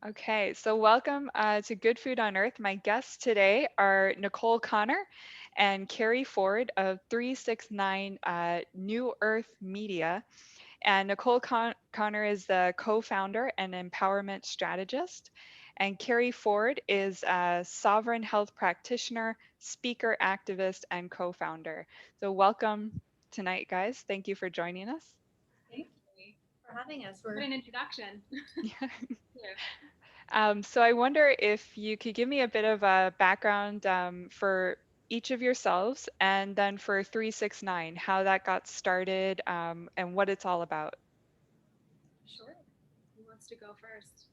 Okay, so welcome to Good Food on Earth. My guests today are Nicole Connor and Kerri Ford of 369 New Earth Media. And Connor is the co founder and empowerment strategist. And Kerri Ford is a sovereign health practitioner, speaker, activist, and co founder. So, welcome tonight, guys. Thank you for joining us. Thank you for having us. What an introduction. Yeah. So I wonder if you could give me a bit of a background for each of yourselves, and then for 369, how that got started, and what it's all about. Sure. Who wants to go first?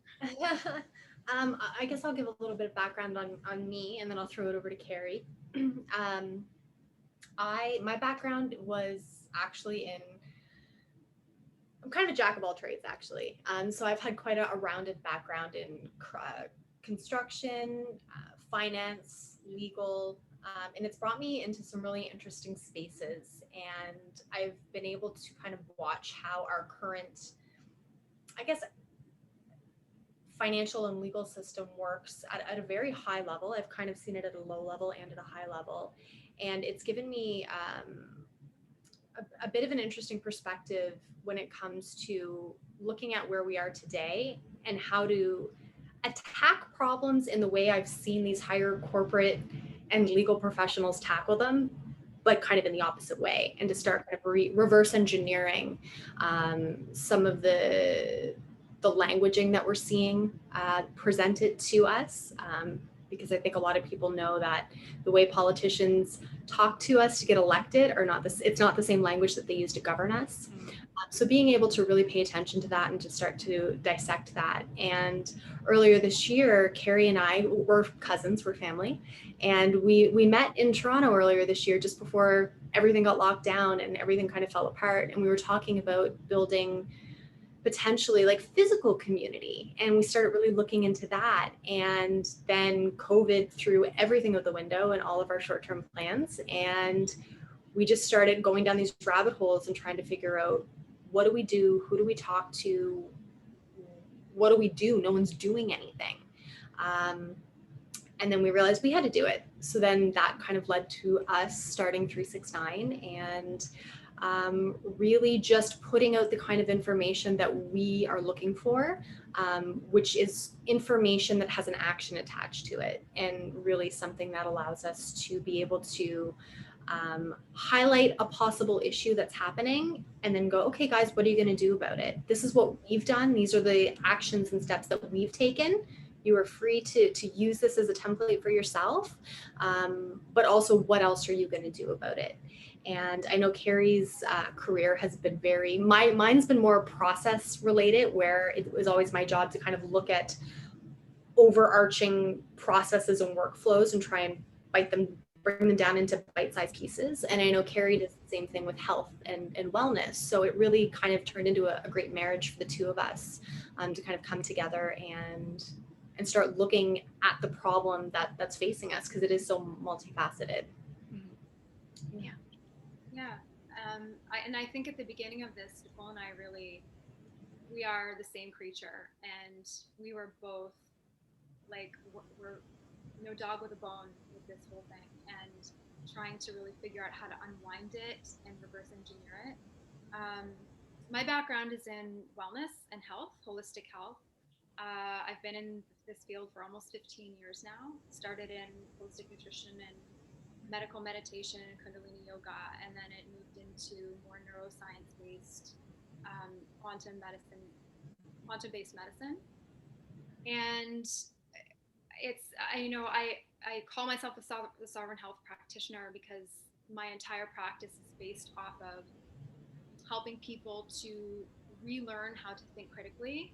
I guess I'll give a little bit of background on me, and then I'll throw it over to Kerri. um, my background was actually in. I'm kind of a jack of all trades, actually. So I've had quite a rounded background in construction, finance, legal, and it's brought me into some really interesting spaces. And I've been able to kind of watch how our current, I guess, financial and legal system works at a very high level. I've kind of seen it at a low level and at a high level. And it's given me a bit of an interesting perspective when it comes to looking at where we are today and how to attack problems in the way I've seen these higher corporate and legal professionals tackle them, but kind of in the opposite way, and to start kind of reverse engineering some of the languaging that we're seeing presented to us. Because I think a lot of people know that the way politicians talk to us to get elected are not this. It's not the same language that they use to govern us. So being able to really pay attention to that and to start to dissect that. And earlier this year, Kerri and I were cousins, we're family, and we met in Toronto earlier this year, just before everything got locked down and everything kind of fell apart. And we were talking about building potentially like physical community, and we started really looking into that. And then COVID threw everything out the window and all of our short-term plans, and we just started going down these rabbit holes and trying to figure out, what do we do, who do we talk to, what do we do? No one's doing anything. um, and then we realized we had to do it. So then that kind of led to us starting 369, and really just putting out the kind of information that we are looking for, which is information that has an action attached to it, and really something that allows us to be able to highlight a possible issue that's happening and then go, okay, guys, what are you going to do about it? This is what we've done. These are the actions and steps that we've taken. You are free to use this as a template for yourself. But also, what else are you going to do about it? And I know Kerri's career has been mine's been more process related, where it was always my job to kind of look at overarching processes and workflows and try and bring them down into bite-sized pieces. And I know Kerri does the same thing with health and wellness. So it really kind of turned into a great marriage for the two of us, to kind of come together and start looking at the problem that's facing us, because it is so multifaceted. Mhm. Yeah. Yeah. And I think at the beginning of this, Nicole and I really, we are the same creature. And we were both like, we're no dog with a bone with this whole thing. And trying to really figure out how to unwind it and reverse engineer it. Um, my background is in wellness and health, holistic health. I've been in this field for almost 15 years now. Started in holistic nutrition and medical meditation and Kundalini yoga, and then it moved into more neuroscience based, quantum medicine, quantum based medicine. And I call myself the sovereign health practitioner because my entire practice is based off of helping people to relearn how to think critically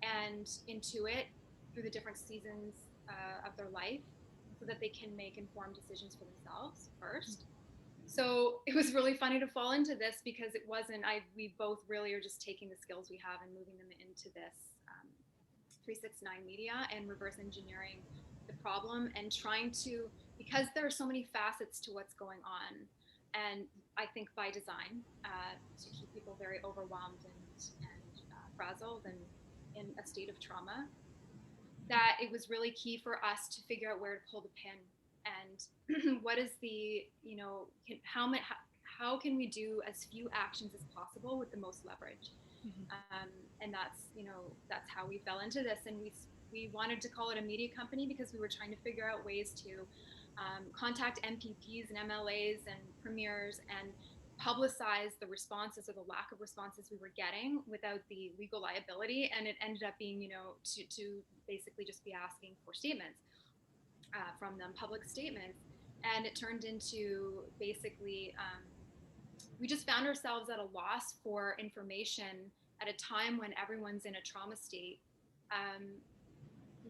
and intuit through the different seasons of their life so that they can make informed decisions for themselves first. So it was really funny to fall into this because it wasn't, we both really are just taking the skills we have and moving them into this 369 media and reverse engineering the problem and trying to, because there are so many facets to what's going on. And I think by design, to keep people very overwhelmed and frazzled and in a state of trauma. that it was really key for us to figure out where to pull the pin and what is the, how can we do as few actions as possible with the most leverage. Mhm. And that's how we fell into this. And we wanted to call it a media company because we were trying to figure out ways to contact MPPs and MLAs and premiers and publicize the responses or the lack of responses we were getting without the legal liability. And it ended up being, to basically just be asking for statements from them, public statements. And it turned into basically, we just found ourselves at a loss for information at a time when everyone's in a trauma state. Um,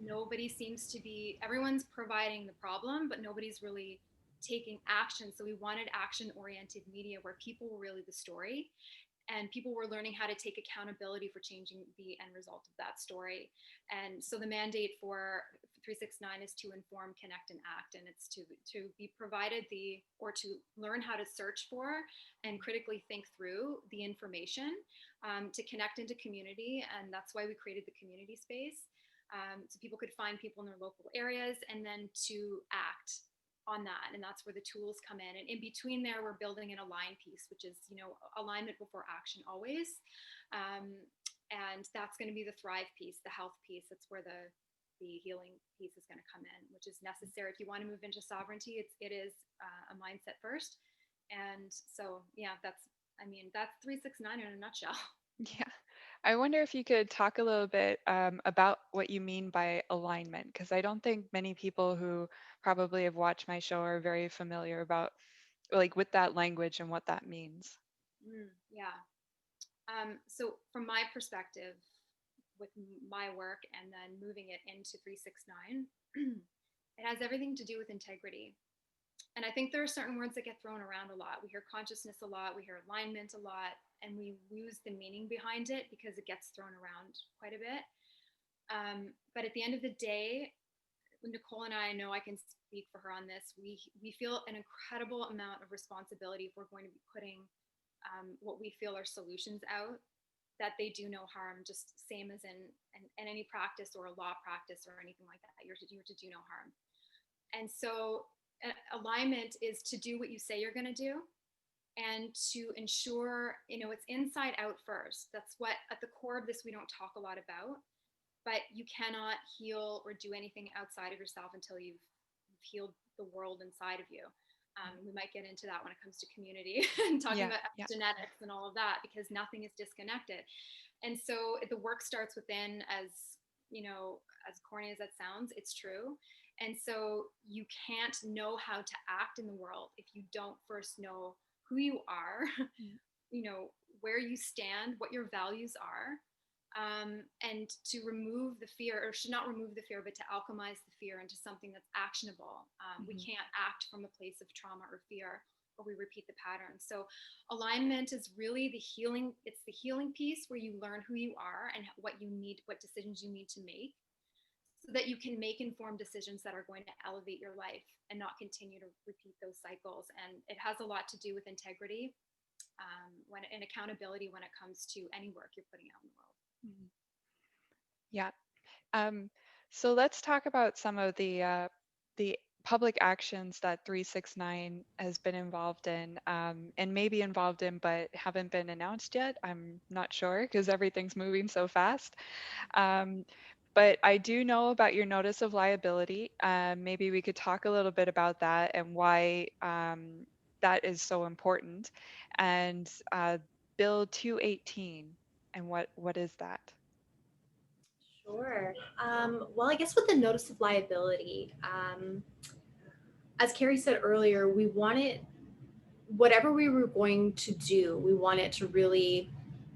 Nobody seems to be, everyone's providing the problem, but nobody's really taking action. So we wanted action oriented media where people were really the story and people were learning how to take accountability for changing the end result of that story. And so the mandate for 369 is to inform, connect, and act, and it's to be provided or to learn how to search for and critically think through the information, to connect into community, and that's why we created the community space, so people could find people in their local areas, and then to act on that. And that's where the tools come in. And in between there, we're building an align piece, which is, alignment before action always. And that's going to be the thrive piece, the health piece. That's where the healing piece is going to come in, which is necessary. If you want to move into sovereignty, it is a mindset first. And so, yeah, that's 369 in a nutshell. Yeah. I wonder if you could talk a little bit about what you mean by alignment, because I don't think many people who probably have watched my show are very familiar about like with that language and what that means. Yeah. So from my perspective, with my work and then moving it into 369, it has everything to do with integrity. And I think there are certain words that get thrown around a lot. We hear consciousness a lot, we hear alignment a lot, and we lose the meaning behind it because it gets thrown around quite a bit. But at the end of the day, Nicole and I know I can speak for her on this. We feel an incredible amount of responsibility if we're going to be putting what we feel are solutions out, that they do no harm, just same as in any practice or a law practice or anything like that. You're to do no harm. And so alignment is to do what you say you're going to do and to ensure, it's inside out first. That's what at the core of this we don't talk a lot about, but you cannot heal or do anything outside of yourself until you've healed the world inside of you. We might get into that when it comes to community and talking Yeah, about yeah. genetics and all of that, because nothing is disconnected. And so the work starts within, as corny as that sounds, it's true. And so you can't know how to act in the world if you don't first know who you are, Mm. where you stand, what your values are, and to remove the fear, or should not remove the fear, but to alchemize the fear into something that's actionable. We Mhm. can't act from a place of trauma or fear, or we repeat the pattern. So alignment is really the healing. It's the healing piece where you learn who you are and what you need, what decisions you need to make, so that you can make informed decisions that are going to elevate your life and not continue to repeat those cycles. And it has a lot to do with integrity, and accountability when it comes to any work you're putting out in the world. Mhm. Yeah. Um, so let's talk about some of the public actions that 369 has been involved in, and maybe involved in, but haven't been announced yet. I'm not sure because everything's moving so fast. Um, but I do know about your notice of liability. Maybe we could talk a little bit about that and why that is so important. And Bill 218, and what is that? Sure. Well, I guess with the notice of liability, as Kerri said earlier, we wanted whatever we were going to do, we wanted to really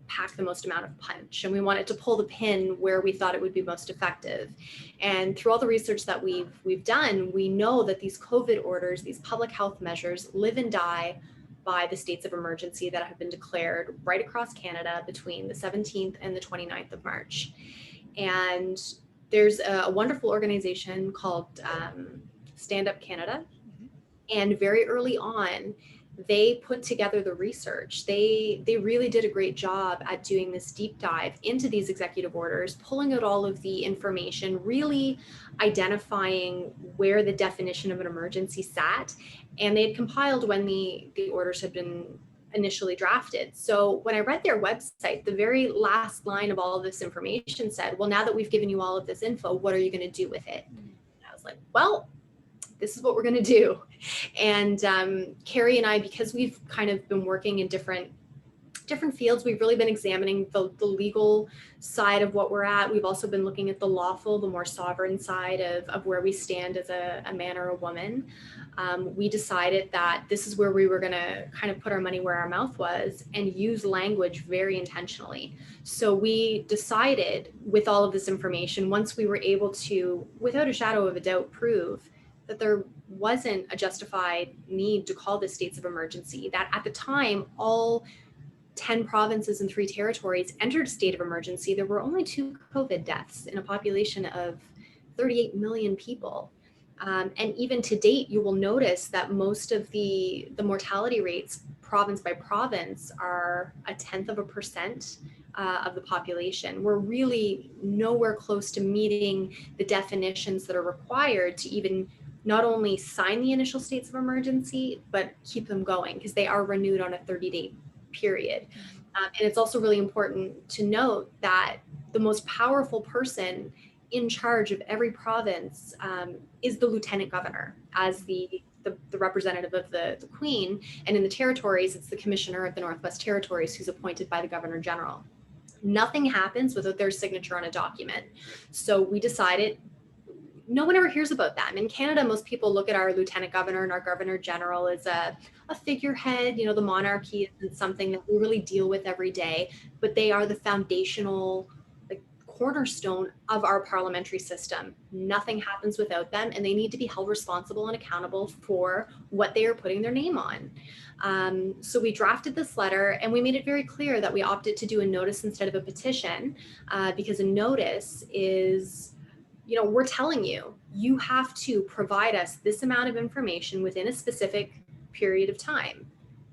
pack the most amount of punch, and we wanted to pull the pin where we thought it would be most effective. And through all the research that we've done, we know that these COVID orders, these public health measures, live and die by the states of emergency that have been declared right across Canada between the 17th and the 29th of March. And there's a wonderful organization called Stand Up Canada. Mhm. And very early on, they put together the research. They really did a great job at doing this deep dive into these executive orders, pulling out all of the information, really identifying where the definition of an emergency sat. And they had compiled when the orders had been initially drafted. So when I read their website, the very last line of all of this information said, well, now that we've given you all of this info, what are you going to do with it? And I was like, well, this is what we're going to do. And Kerri and I, because we've kind of been working in different fields, we've really been examining the legal side of what we're at. We've also been looking at the lawful, the more sovereign side of where we stand as a man or a woman. We decided that this is where we were going to kind of put our money where our mouth was and use language very intentionally. So we decided, with all of this information, once we were able to, without a shadow of a doubt, prove that there wasn't a justified need to call this states of emergency, that at the time, all 10 provinces and 3 territories entered a state of emergency, there were only 2 COVID deaths in a population of 38 million people. And even to date, you will notice that most of the mortality rates, province by province, are 0.1% of the population. We're really nowhere close to meeting the definitions that are required to even not only sign the initial states of emergency, but keep them going, because they are renewed on a 30-day period. And it's also really important to note that the most powerful person in charge of every province is the lieutenant governor, as the representative of the Queen. And in the territories, it's the commissioner of the Northwest Territories, who's appointed by the Governor General. Nothing happens without their signature on a document. So we decided, no one ever hears about them. In Canada, most people look at our lieutenant governor and our governor general as a figurehead. You know, the monarchy isn't something that we really deal with every day, but they are the foundational, like, cornerstone of our parliamentary system. Nothing happens without them, and they need to be held responsible and accountable for what they are putting their name on. So we drafted this letter, and we made it very clear that we opted to do a notice instead of a petition, because a notice is, you know, we're telling you, you have to provide us this amount of information within a specific period of time.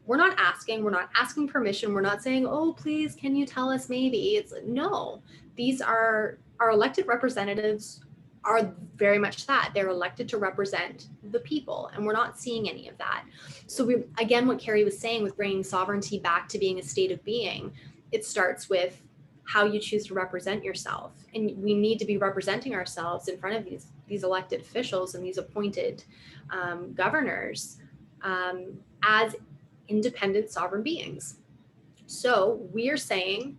We're not asking permission. We're not saying, oh, please, can you tell us maybe? It's no, these are our elected representatives are very much that. They're elected to represent the people, and we're not seeing any of that. So we, again, what Kerri was saying with bringing sovereignty back to being a state of being, it starts with how you choose to represent yourself. And we need to be representing ourselves in front of these elected officials and these appointed governors as independent sovereign beings. So we are saying,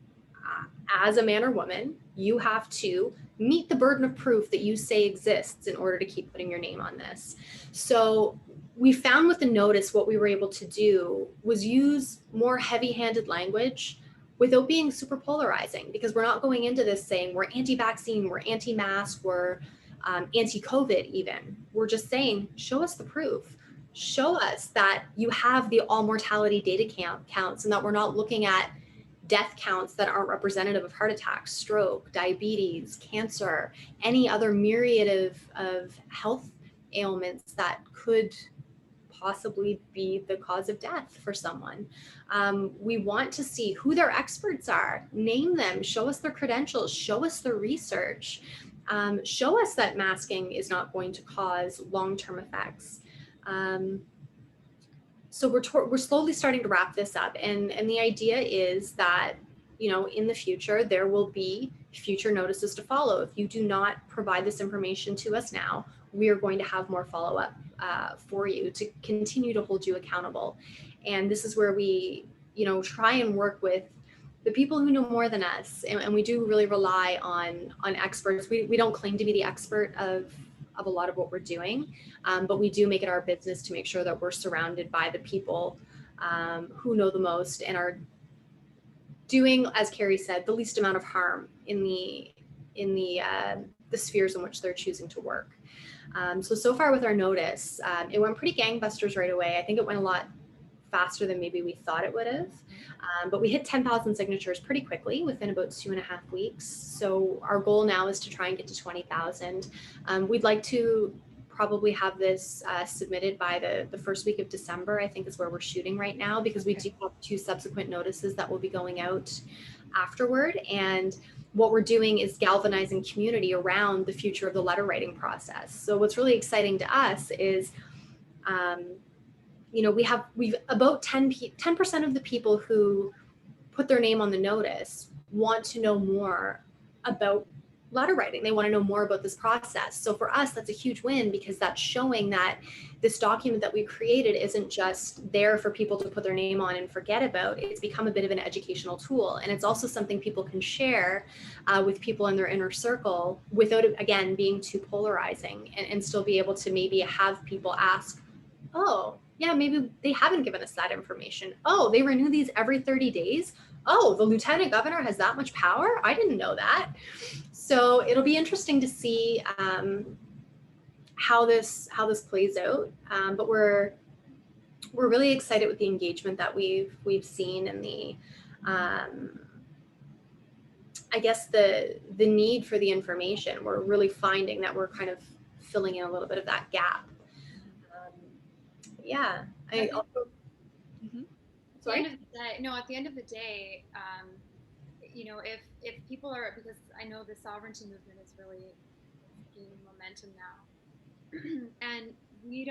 as a man or woman, you have to meet the burden of proof that you say exists in order to keep putting your name on this. So we found with the notice, what we were able to do was use more heavy-handed language without being super polarizing, because we're not going into this saying we're anti-vaccine, we're anti-mask, we're anti-COVID even. We're just saying, show us the proof. Show us that you have the all mortality data counts, and that we're not looking at death counts that aren't representative of heart attacks, stroke, diabetes, cancer, any other myriad of health ailments that could possibly be the cause of death for someone. We want to see who their experts are, name them, show us their credentials, show us their research, show us that masking is not going to cause long-term effects. So we're slowly starting to wrap this up, and the idea is that, you know, in the future there will be future notices to follow. If you do not provide this information to us now, we are going to have more follow-up for you to continue to hold you accountable. And this is where we, you know, try and work with the people who know more than us, and we do really rely on experts. We don't claim to be the expert of a lot of what we're doing, but we do make it our business to make sure that we're surrounded by the people who know the most and are doing, as Kerri said, the least amount of harm in the spheres in which they're choosing to work. So far with our notice, it went pretty gangbusters right away. I think it went a lot faster than maybe we thought it would have. But we hit 10,000 signatures pretty quickly within about 2.5 weeks. So our goal now is to try and get to 20,000. We'd like to probably have this submitted by the first week of December, I think is where we're shooting right now, because we do have 2 subsequent notices that will be going out afterward. And what we're doing is galvanizing community around the future of the letter writing process. So what's really exciting to us is, we've about 10% of the people who put their name on the notice want to know more about letter writing. They want to know more about this process. So for us, that's a huge win, because that's showing that this document that we created isn't just there for people to put their name on and forget about. It's become a bit of an educational tool. And it's also something people can share with people in their inner circle without it, again, being too polarizing, and still be able to maybe have people ask, oh, yeah, maybe they haven't given us that information. Oh, they renew these every 30 days. Oh, the lieutenant governor has that much power? I didn't know that. So it'll be interesting to see how this plays out. But we're really excited with the engagement that we've seen, and the I guess the need for the information. We're really finding that we're kind of filling in a little bit of that gap. Yeah, I also. Sorry. At the end of the day, if people are, because I know the sovereignty movement is really gaining momentum now, and we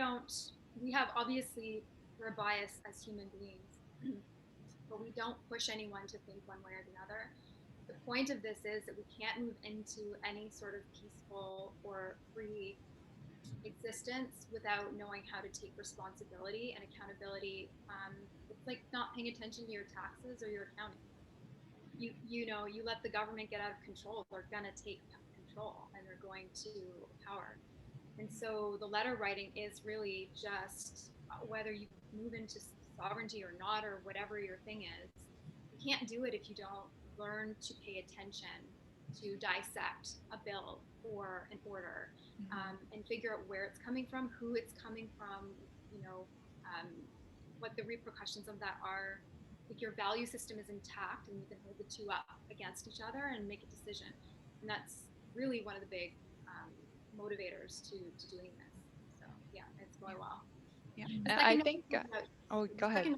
have, obviously, we're biased as human beings, but we don't push anyone to think one way or the other. The point of this is that we can't move into any sort of peaceful or free existence without knowing how to take responsibility and accountability. It's like not paying attention to your taxes or your accounting. You let the government get out of control, they're going to take control, and they're going to power. And so the letter writing is really just whether you move into sovereignty or not, or whatever your thing is, you can't do it if you don't learn to pay attention to dissect a bill or an order, and figure out where it's coming from, who it's coming from, what the repercussions of that are. If your value system is intact, and you can hold the two up against each other and make a decision. And that's really one of the big motivators to doing this. So yeah, it's going well. Yeah, and I think. Go ahead.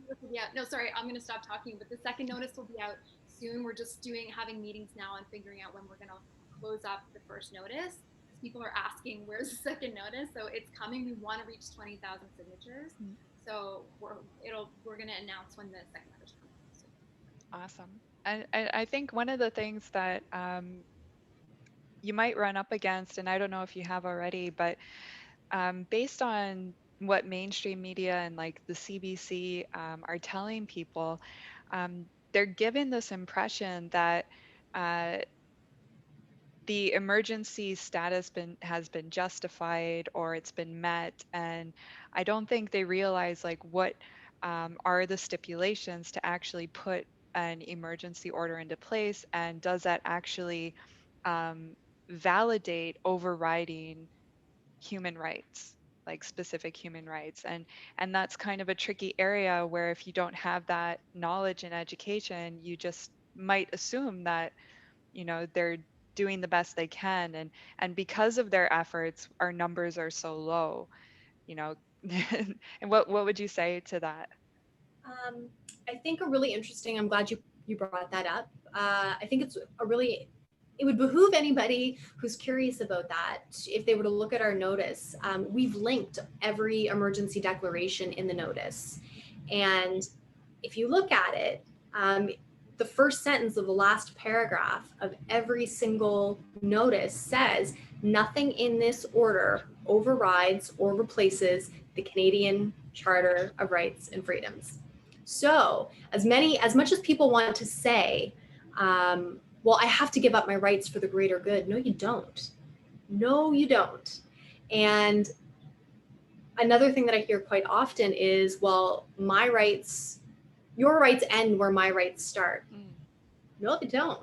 No, sorry, I'm going to stop talking. But the second notice will be out soon. We're just having meetings now and figuring out when we're going to close up the first notice. People are asking, where's the second notice? So it's coming. We want to reach 20,000 signatures. So we're going to announce when the second notice comes. Awesome. And I think one of the things that you might run up against, and I don't know if you have already, but based on what mainstream media and like the CBC are telling people, they're given this impression that the emergency status has been justified, or it's been met, and I don't think they realize like what are the stipulations to actually put an emergency order into place, and does that actually validate overriding human rights, like specific human rights. And that's kind of a tricky area, where if you don't have that knowledge and education, you just might assume that they're doing the best they can, and because of their efforts our numbers are so low. And what would you say to that? I think a really interesting, I'm glad you brought that up. I think it would behoove anybody who's curious about that, if they were to look at our notice. We've linked every emergency declaration in the notice. And if you look at it, the first sentence of the last paragraph of every single notice says, nothing in this order overrides or replaces the Canadian Charter of Rights and Freedoms. So as much as people want to say, well, I have to give up my rights for the greater good. No, you don't. No, you don't. And another thing that I hear quite often is, well, your rights end where my rights start. No, they don't.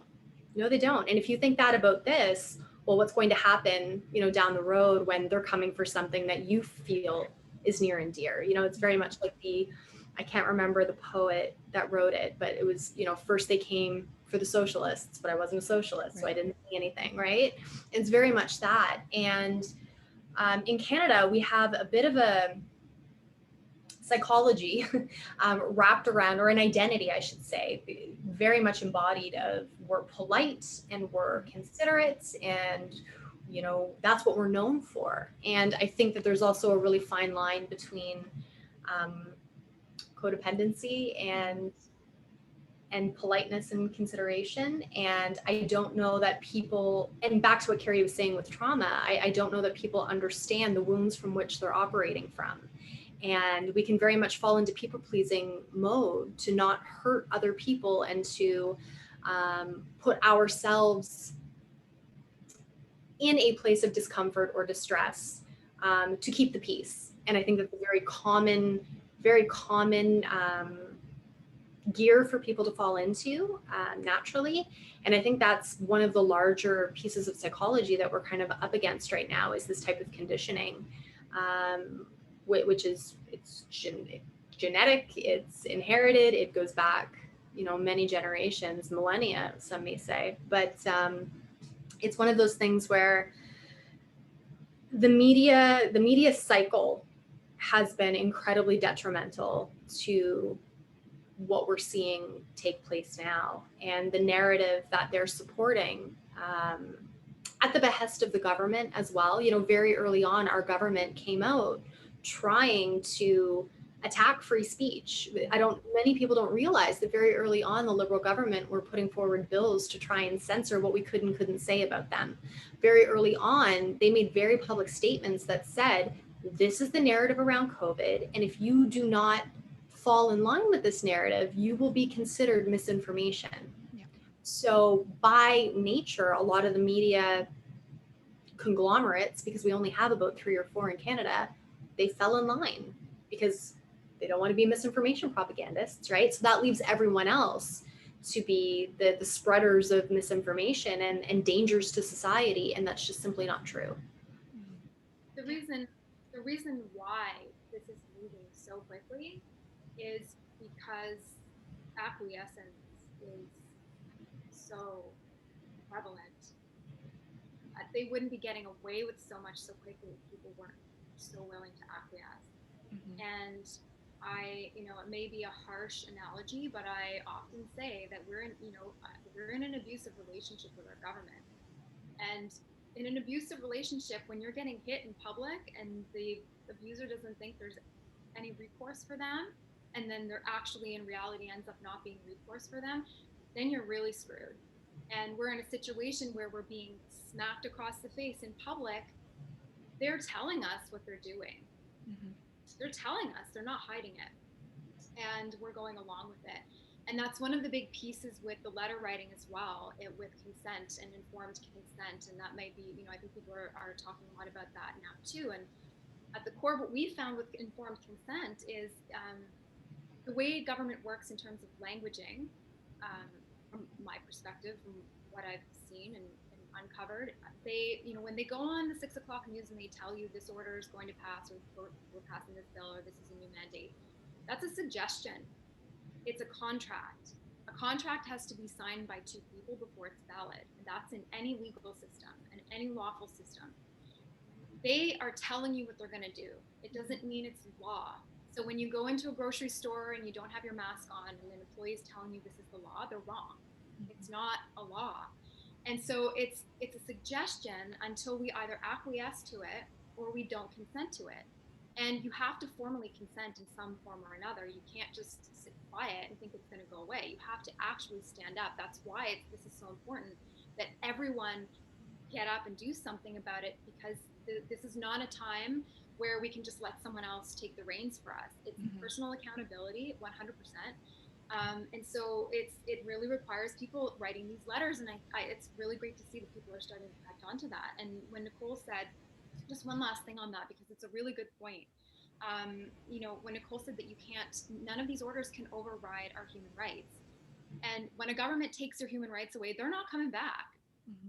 No, they don't. And if you think that about this, well, what's going to happen, down the road when they're coming for something that you feel is near and dear? It's very much like I can't remember the poet that wrote it, but it was, first they came for the socialists, but I wasn't a socialist, so I didn't say anything, right? It's very much that. And In Canada, we have a bit of a psychology wrapped around, or an identity, I should say, very much embodied of we're polite and we're considerate, and that's what we're known for. And I think that there's also a really fine line between um, codependency and politeness and consideration. And I don't know that people, and back to what Kerri was saying with trauma, I don't know that people understand the wounds from which they're operating from. And we can very much fall into people pleasing mode to not hurt other people and to put ourselves in a place of discomfort or distress to keep the peace. And I think that's a very common gear for people to fall into naturally. And I think that's one of the larger pieces of psychology that we're kind of up against right now, is this type of conditioning, which is genetic, it's inherited, it goes back, many generations, millennia, some may say. But it's one of those things where the media cycle has been incredibly detrimental to what we're seeing take place now, and the narrative that they're supporting at the behest of the government as well. Very early on, our government came out trying to attack free speech. Many people don't realize that very early on, the Liberal government were putting forward bills to try and censor what we could and couldn't say about them. Very early on, they made very public statements that said, this is the narrative around COVID, and if you do not fall in line with this narrative, you will be considered misinformation. Yeah. So by nature, a lot of the media conglomerates, because we only have about 3 or 4 in Canada, they fell in line because they don't want to be misinformation propagandists, right? So that leaves everyone else to be the spreaders of misinformation and dangers to society, and that's just simply not true. The reason why this is moving so quickly is because acquiescence is so prevalent. They wouldn't be getting away with so much so quickly if people weren't so willing to acquiesce. And it may be a harsh analogy, but I often say that we're in an abusive relationship with our government. And in an abusive relationship, when you're getting hit in public and the abuser doesn't think there's any recourse for them, and then there actually in reality ends up not being recourse for them, then you're really screwed. And we're in a situation where we're being smacked across the face in public. They're telling us what they're doing. They're telling us, they're not hiding it. And we're going along with it. And that's one of the big pieces with the letter writing as well, with consent and informed consent. And that might be, I think people are talking a lot about that now too. And at the core, what we found with informed consent is the way government works in terms of languaging, from my perspective, from what I've seen and uncovered, they, when they go on the 6 o'clock news and they tell you this order is going to pass, or we're passing this bill, or this is a new mandate, that's a suggestion. It's a contract. A contract has to be signed by 2 people before it's valid. And that's in any legal system and any lawful system. They are telling you what they're going to do. It doesn't mean it's law. So when you go into a grocery store and you don't have your mask on and an employee is telling you this is the law, they're wrong. It's not a law. And so it's a suggestion until we either acquiesce to it or we don't consent to it. And you have to formally consent in some form or another. You can't just sit quiet and think it's going to go away. You have to actually stand up. That's why this is so important that everyone get up and do something about it, because this is not a time where we can just let someone else take the reins for us. It's personal accountability, 100%. And so it really requires people writing these letters. And it's really great to see that people are starting to catch on to that. And when Nicole said, just one last thing on that, because it's a really good point. When Nicole said that none of these orders can override our human rights. And when a government takes your human rights away, they're not coming back.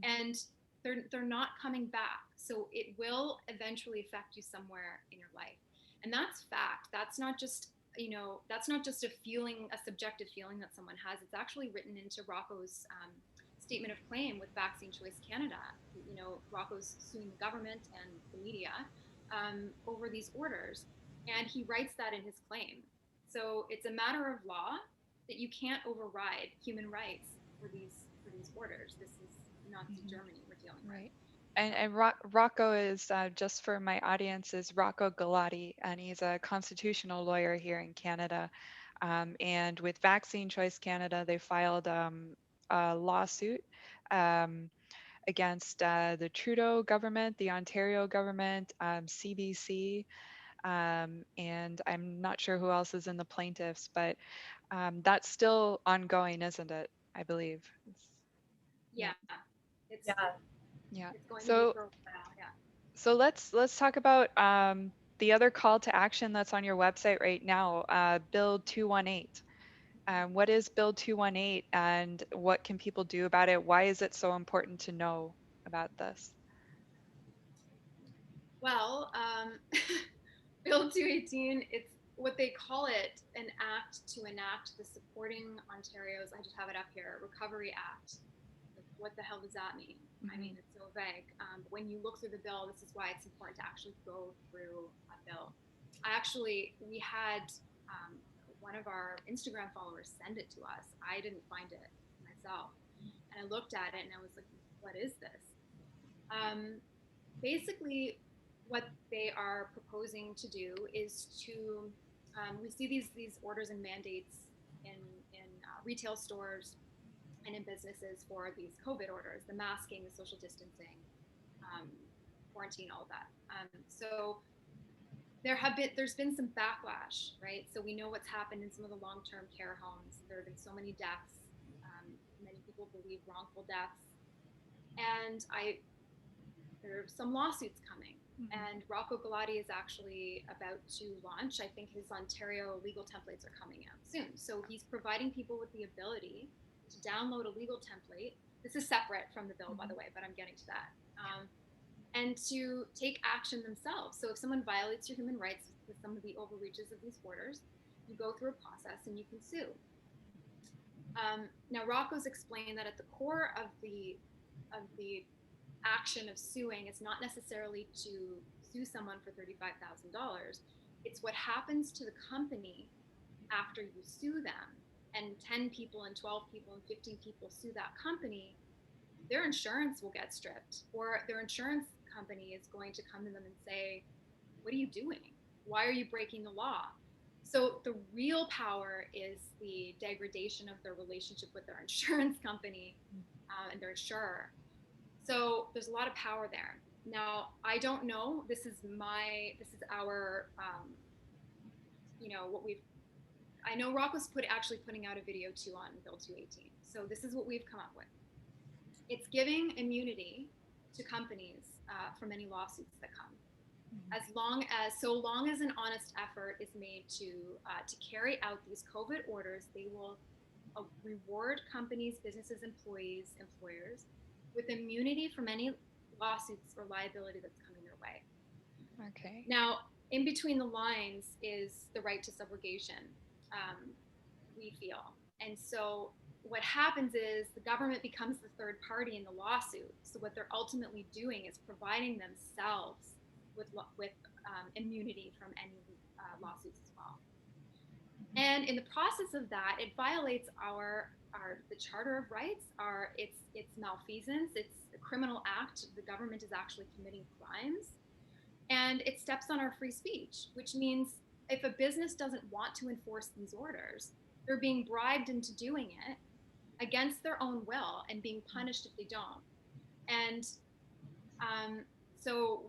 And they're not coming back. So it will eventually affect you somewhere in your life. And that's fact. That's not just a feeling, a subjective feeling that someone has. It's actually written into Rocco's statement of claim with Vaccine Choice Canada. You know, Rocco's suing the government and the media over these orders, and he writes that in his claim. So it's a matter of law that you can't override human rights for these orders. This is Nazi Germany we're dealing with. Right. And Rocco is, just for my audience, is Rocco Galati, and he's a constitutional lawyer here in Canada. And with Vaccine Choice Canada, they filed a lawsuit um, against the Trudeau government, the Ontario government, CBC, and I'm not sure who else is in the plaintiffs, but that's still ongoing, isn't it? I believe. Yeah, Yeah. it's Yeah. Yeah. it's going to be So for a while. Yeah. so let's talk about the other call to action that's on your website right now, Bill 218. What is Bill 218 and what can people do about it? Why is it so important to know about this? Well, Bill 218, it's what they call it, an act to enact the Supporting Ontario's, I just have it up here, Recovery Act. Like, what the hell does that mean? I mean, it's so vague. But when you look through the bill, this is why it's important to actually go through a bill. We had one of our Instagram followers send it to us. I didn't find it myself. And I looked at it and I was like, what is this? Basically, what they are proposing to do is to we see these orders and mandates in retail stores and in businesses for these COVID orders, the masking, the social distancing, um, quarantine, all of that. So there's been some backlash, right? So we know what's happened in some of the long-term care homes. There have been so many deaths. Many people believe wrongful deaths, and there are some lawsuits coming. And Rocco Galati is actually about to launch. I think his Ontario legal templates are coming out soon. So he's providing people with the ability to download a legal template. This is separate from the bill, by the way, but I'm getting to that. And to take action themselves. So if someone violates your human rights with some of the overreaches of these orders, you go through a process and you can sue. Now, Rocco's explained that at the core of the action of suing is not necessarily to sue someone for $35,000. It's what happens to the company after you sue them. And 10 people and 12 people and 15 people sue that company, their insurance will get stripped, or their insurance company is going to come to them and say, what are you doing? Why are you breaking the law? So the real power is the degradation of their relationship with their insurance company and their insurer. So there's a lot of power there. Now, I don't know. This is our, I know Rocco's actually putting out a video too on Bill 218. So this is what we've come up with. It's giving immunity to companies from any lawsuits that come. So long as an honest effort is made to carry out these COVID orders, they will reward companies, businesses, employees, employers with immunity from any lawsuits or liability that's coming their way. Okay. Now, in between the lines is the right to subrogation, we feel. And so what happens is the government becomes the third party in the lawsuit. So what they're ultimately doing is providing themselves with immunity from any lawsuits as well. And in the process of that, it violates the Charter of Rights. It's malfeasance. It's a criminal act. The government is actually committing crimes, and it steps on our free speech, which means if a business doesn't want to enforce these orders, they're being bribed into doing it against their own will and being punished if they don't. And so,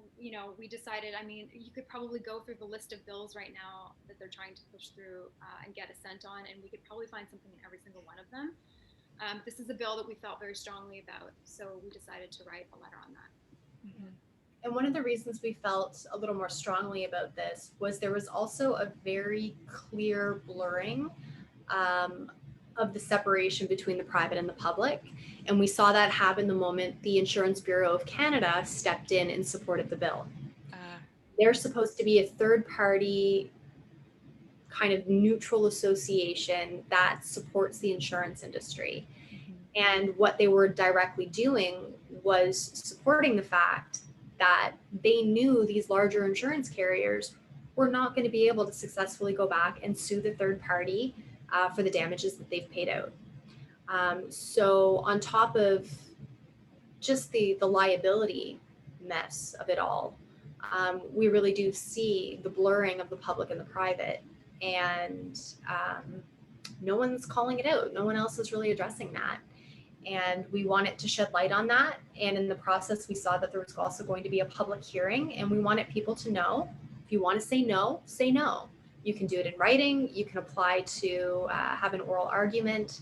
we decided, you could probably go through the list of bills right now that they're trying to push through and get assent on, and we could probably find something in every single one of them. This is a bill that we felt very strongly about, so we decided to write a letter on that. And one of the reasons we felt a little more strongly about this was there was also a very clear blurring of the separation between the private and the public. And we saw that happen the moment the Insurance Bureau of Canada stepped in and supported the bill. They're supposed to be a third party kind of neutral association that supports the insurance industry. And what they were directly doing was supporting the fact that they knew these larger insurance carriers were not going to be able to successfully go back and sue the third party for the damages that they've paid out. So on top of just the liability mess of it all, we really do see the blurring of the public and the private, and no one's calling it out. No one else is really addressing that. And we wanted to shed light on that. And in the process, we saw that there was also going to be a public hearing, and we wanted people to know, if you want to say no, say no. You can do it in writing. You can apply to have an oral argument.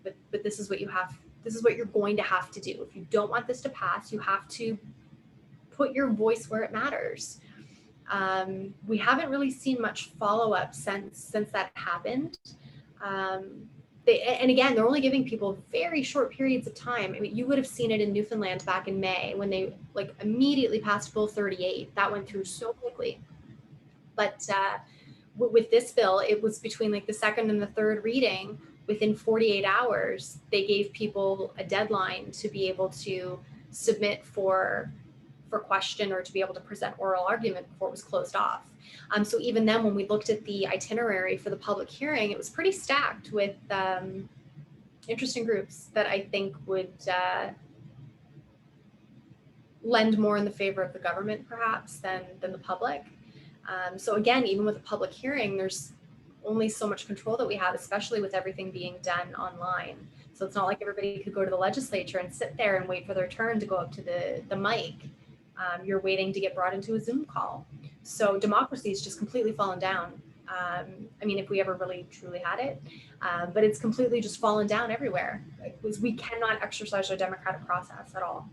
But this is what you have. This is what you're going to have to do. If you don't want this to pass, you have to put your voice where it matters. We haven't really seen much follow up since that happened. And again, they're only giving people very short periods of time. I mean, you would have seen it in Newfoundland back in May when they like immediately passed Bill 38. That went through so quickly. But with this bill, it was between like the second and the third reading. Within 48 hours, they gave people a deadline to be able to submit for question or to be able to present oral argument before it was closed off. So even then, when we looked at the itinerary for the public hearing, it was pretty stacked with interesting groups that I think would lend more in the favor of the government perhaps than the public. So again, even with a public hearing, there's only so much control that we have, especially with everything being done online. So it's not like everybody could go to the legislature and sit there and wait for their turn to go up to the mic. You're waiting to get brought into a Zoom call. So democracy has just completely fallen down. I mean, if we ever really truly had it, but it's completely just fallen down everywhere. We cannot exercise our democratic process at all.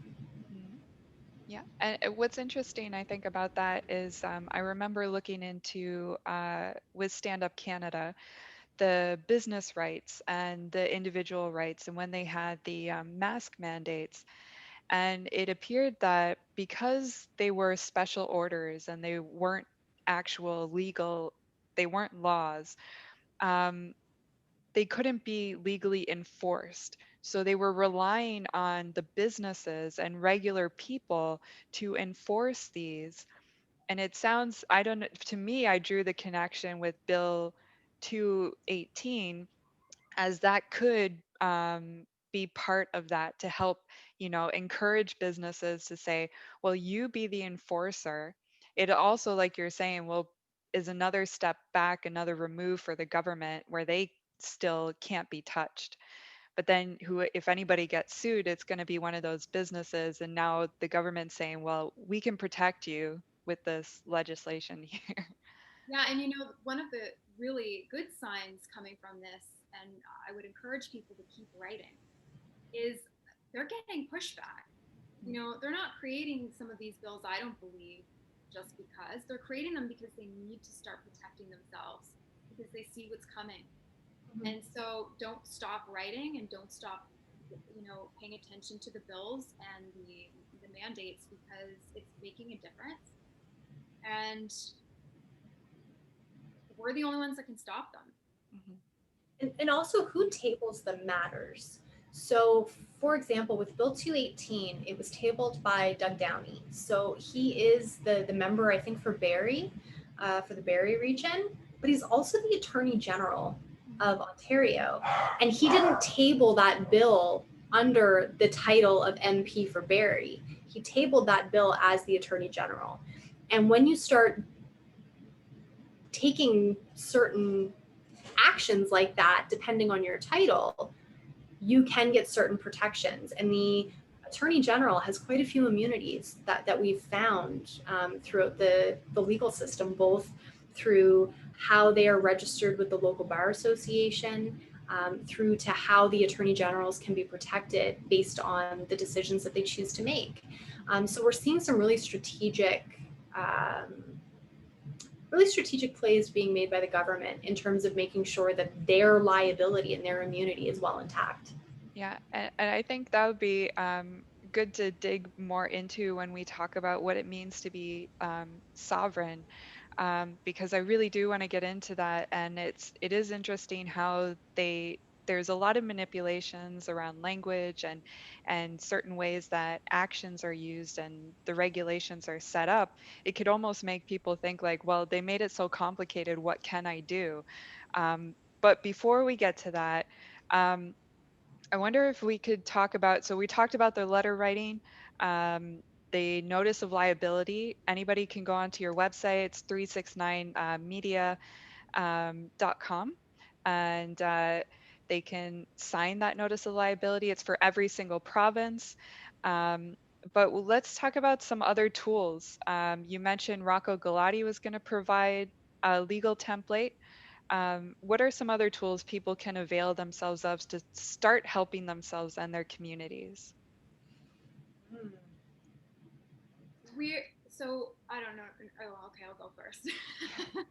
Yeah, and what's interesting, I think, about that is I remember looking into with Stand Up Canada, the business rights and the individual rights, and when they had the mask mandates. And it appeared that because they were special orders and they weren't actual legal, they weren't laws, um, they couldn't be legally enforced. So they were relying on the businesses and regular people to enforce these. And it sounds, I don't know, to me, I drew the connection with Bill 218 as that could be part of that to help, encourage businesses to say, well, you be the enforcer. It also, like you're saying, will is another step back, another remove for the government where they still can't be touched. But then who if anybody gets sued, it's going to be one of those businesses, and now the government's saying, well, we can protect you with this legislation here. Yeah, and one of the really good signs coming from this, and I would encourage people to keep writing, is they're getting pushback. They're not creating some of these bills, I don't believe, just because. They're creating them because they need to start protecting themselves because they see what's coming. Mm-hmm. And so don't stop writing and don't stop, paying attention to the bills and the mandates because it's making a difference. And we're the only ones that can stop them. Mm-hmm. And also, who tables the matters. So, for example, with Bill 218, it was tabled by Doug Downey. So he is the member, I think, for Barrie, for the Barrie region, but he's also the Attorney General of Ontario. And he didn't table that bill under the title of MP for Barrie. He tabled that bill as the Attorney General. And when you start taking certain actions like that, depending on your title, you can get certain protections. And the Attorney General has quite a few immunities that we've found throughout the legal system, both through how they are registered with the local bar association, through to how the Attorney Generals can be protected based on the decisions that they choose to make. So we're seeing some really strategic plays being made by the government in terms of making sure that their liability and their immunity is well intact. Yeah, and I think that would be good to dig more into when we talk about what it means to be sovereign, because I really do want to get into that. And it is interesting how they there's a lot of manipulations around language and certain ways that actions are used and the regulations are set up, it could almost make people think like, well, they made it so complicated. What can I do? But before we get to that, um, I wonder if we could talk about. So we talked about the letter writing. The notice of liability. Anybody can go onto your website. It's 369 media.com, and they can sign that notice of liability. It's for every single province. Um, but let's talk about some other tools. You mentioned Rocco Galati was going to provide a legal template. What are some other tools people can avail themselves of to start helping themselves and their communities? Hmm. We're so I don't know. Oh, okay, I'll go first. Go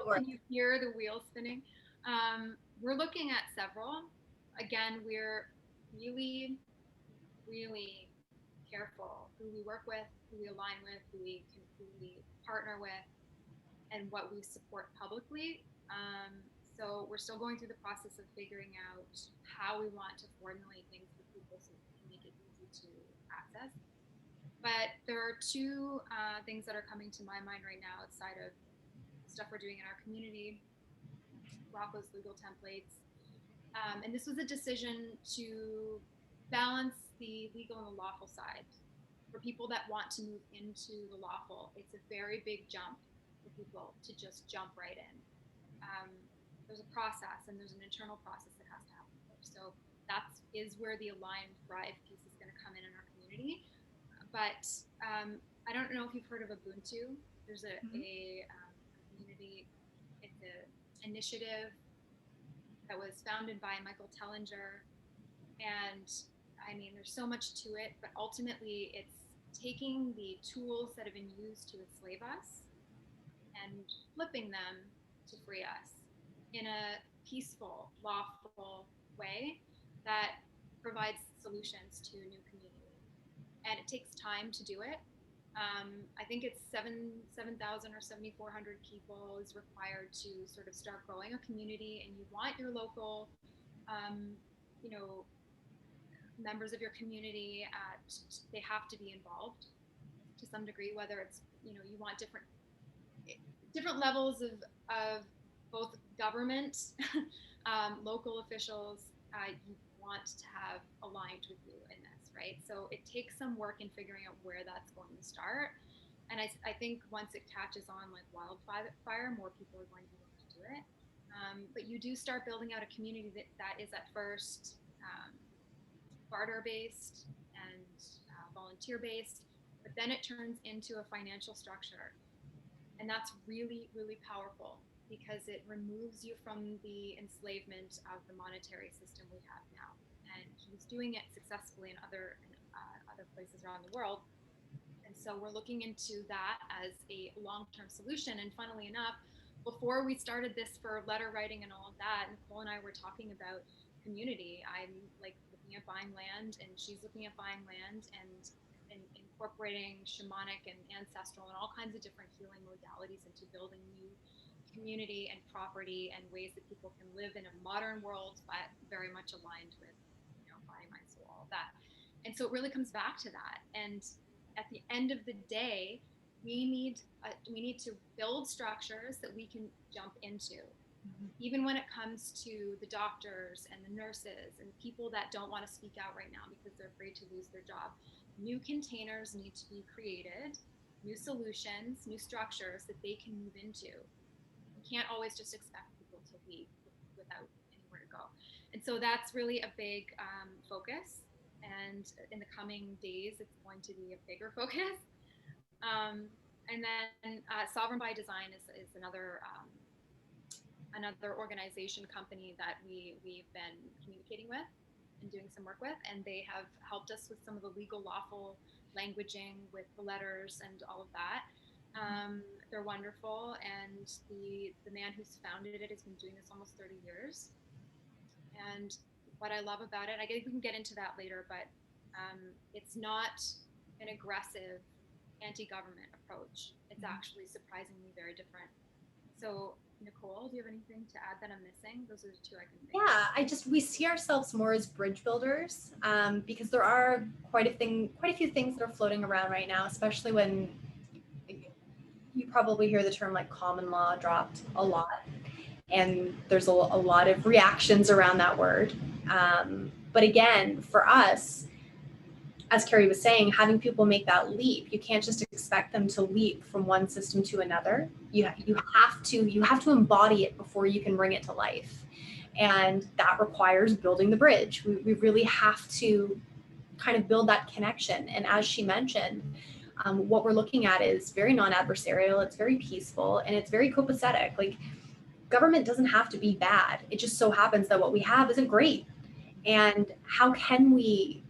for it. Can you hear the wheel spinning? We're looking at several. Again, we're really, really careful who we work with, who we align with, who we partner with, and what we support publicly. So we're still going through the process of figuring out how we want to formulate things for people so we can make it easy to access. But there are two things that are coming to my mind right now outside of stuff we're doing in our community, Rocco's legal templates. And this was a decision to balance the legal and the lawful side. For people that want to move into the lawful, it's a very big jump for people to just jump right in. Um, there's a process and there's an internal process that has to happen first. So that is where the Align Thrive piece is going to come in our community. But I don't know if you've heard of Ubuntu. There's Mhm. a community, it's an initiative that was founded by Michael Tellinger. And I mean, there's so much to it, but ultimately it's taking the tools that have been used to enslave us and flipping them to free us in a peaceful, lawful way that provides solutions to a new community. And it takes time to do it. I think it's 7,000 or 7,400 people is required to sort of start growing a community, and you want your local, um, you know, members of your community. They have to be involved to some degree, whether it's you want different levels of both government, local officials. You want to have aligned with you in this, right? So it takes some work in figuring out where that's going to start. And I think once it catches on like wildfire, more people are going to be willing to do it. But you do start building out a community that is at first barter based and volunteer based, but then it turns into a financial structure. And that's really, really powerful because it removes you from the enslavement of the monetary system we have now. And he's doing it successfully in other places around the world. And so we're looking into that as a long-term solution. And funnily enough, before we started this for letter writing and all of that, Nicole and I were talking about community. I'm like looking at buying land, and she's looking at buying land and incorporating shamanic and ancestral and all kinds of different healing modalities into building new community and property and ways that people can live in a modern world, but very much aligned with, body, mind, soul, all of that. And so it really comes back to that. And at the end of the day, we need to build structures that we can jump into, even when it comes to the doctors and the nurses and people that don't want to speak out right now because they're afraid to lose their job. New containers need to be created, new solutions, new structures that they can move into. You can't always just expect people to leave without anywhere to go. And so that's really a big focus. And in the coming days, it's going to be a bigger focus. And then Sovereign by Design is another organization company that we've been communicating with and doing some work with, and they have helped us with some of the legal lawful languaging with the letters and all of that. They're wonderful, and the man who's founded it has been doing this almost 30 years. And what I love about it, I think we can get into that later, but it's not an aggressive anti-government approach. It's actually surprisingly very different. So Nicole, do you have anything to add that I'm missing? Those are the two I can think of. Yeah, we see ourselves more as bridge builders, because there are quite a few things that are floating around right now, especially when you probably hear the term like common law dropped a lot, and there's a lot of reactions around that word. But again, for us, as Kerri was saying, having people make that leap, you can't just expect them to leap from one system to another. You have to embody it before you can bring it to life, and that requires building the bridge. We really have to kind of build that connection. And as she mentioned, what we're looking at is very non-adversarial, it's very peaceful, and it's very copacetic. Like, government doesn't have to be bad. It just so happens that what we have isn't great. And how can we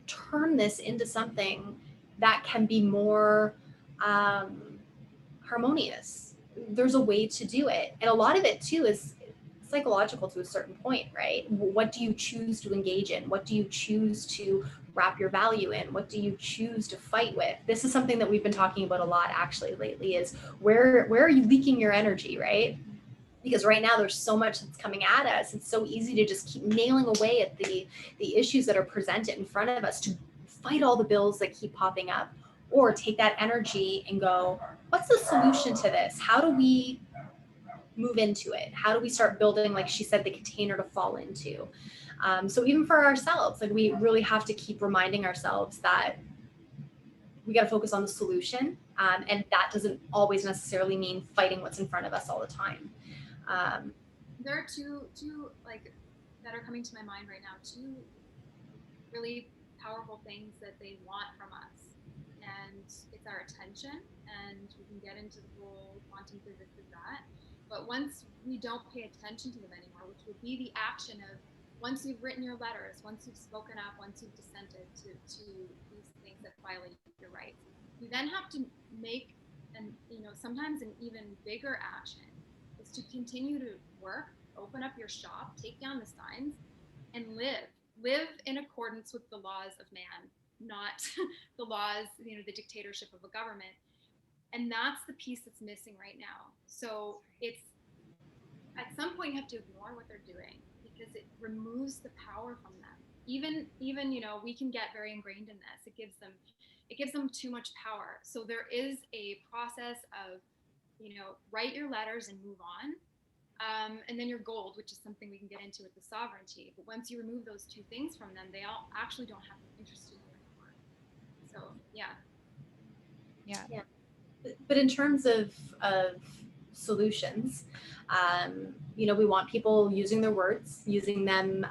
turn this into something that can be more um, harmonious? There's a way to do it, and a lot of it too is psychological to a certain point, right? What do you choose to engage in? What do you choose to wrap your value in? What do you choose to fight with? This is something that we've been talking about a lot actually lately, is where are you leaking your energy, right? Because right now there's so much that's coming at us. It's so easy to just keep nailing away at the issues that are presented in front of us, to fight all the bills that keep popping up, or take that energy and go, what's the solution to this? How do we move into it? How do we start building, like she said, the container to fall into? So even for ourselves, like, we really have to keep reminding ourselves that we got to focus on the solution, and that doesn't always necessarily mean fighting what's in front of us all the time. um, There are two like that are coming to my mind right now. Two really powerful things that they want from us, and it's our attention. And we can get into the whole quantum physics of that. But once we don't pay attention to them anymore, which would be the action of, once you've written your letters, once you've spoken up, once you've dissented to these things that violate your rights, you then have to make, and sometimes an even bigger action is to continue to work, open up your shop, take down the signs, and live in accordance with the laws of man, not the laws, the dictatorship of a government. And that's the piece that's missing right now. So it's, at some point, you have to ignore what they're doing, because it removes the power from them. Even we can get very ingrained in this. It gives them too much power. So there is a process of, write your letters and move on. And then your gold, which is something we can get into with the sovereignty. But once you remove those two things from them, they all actually don't have any interest in you anymore. So yeah. Yeah. yeah. But in terms of solutions, we want people using their words, using them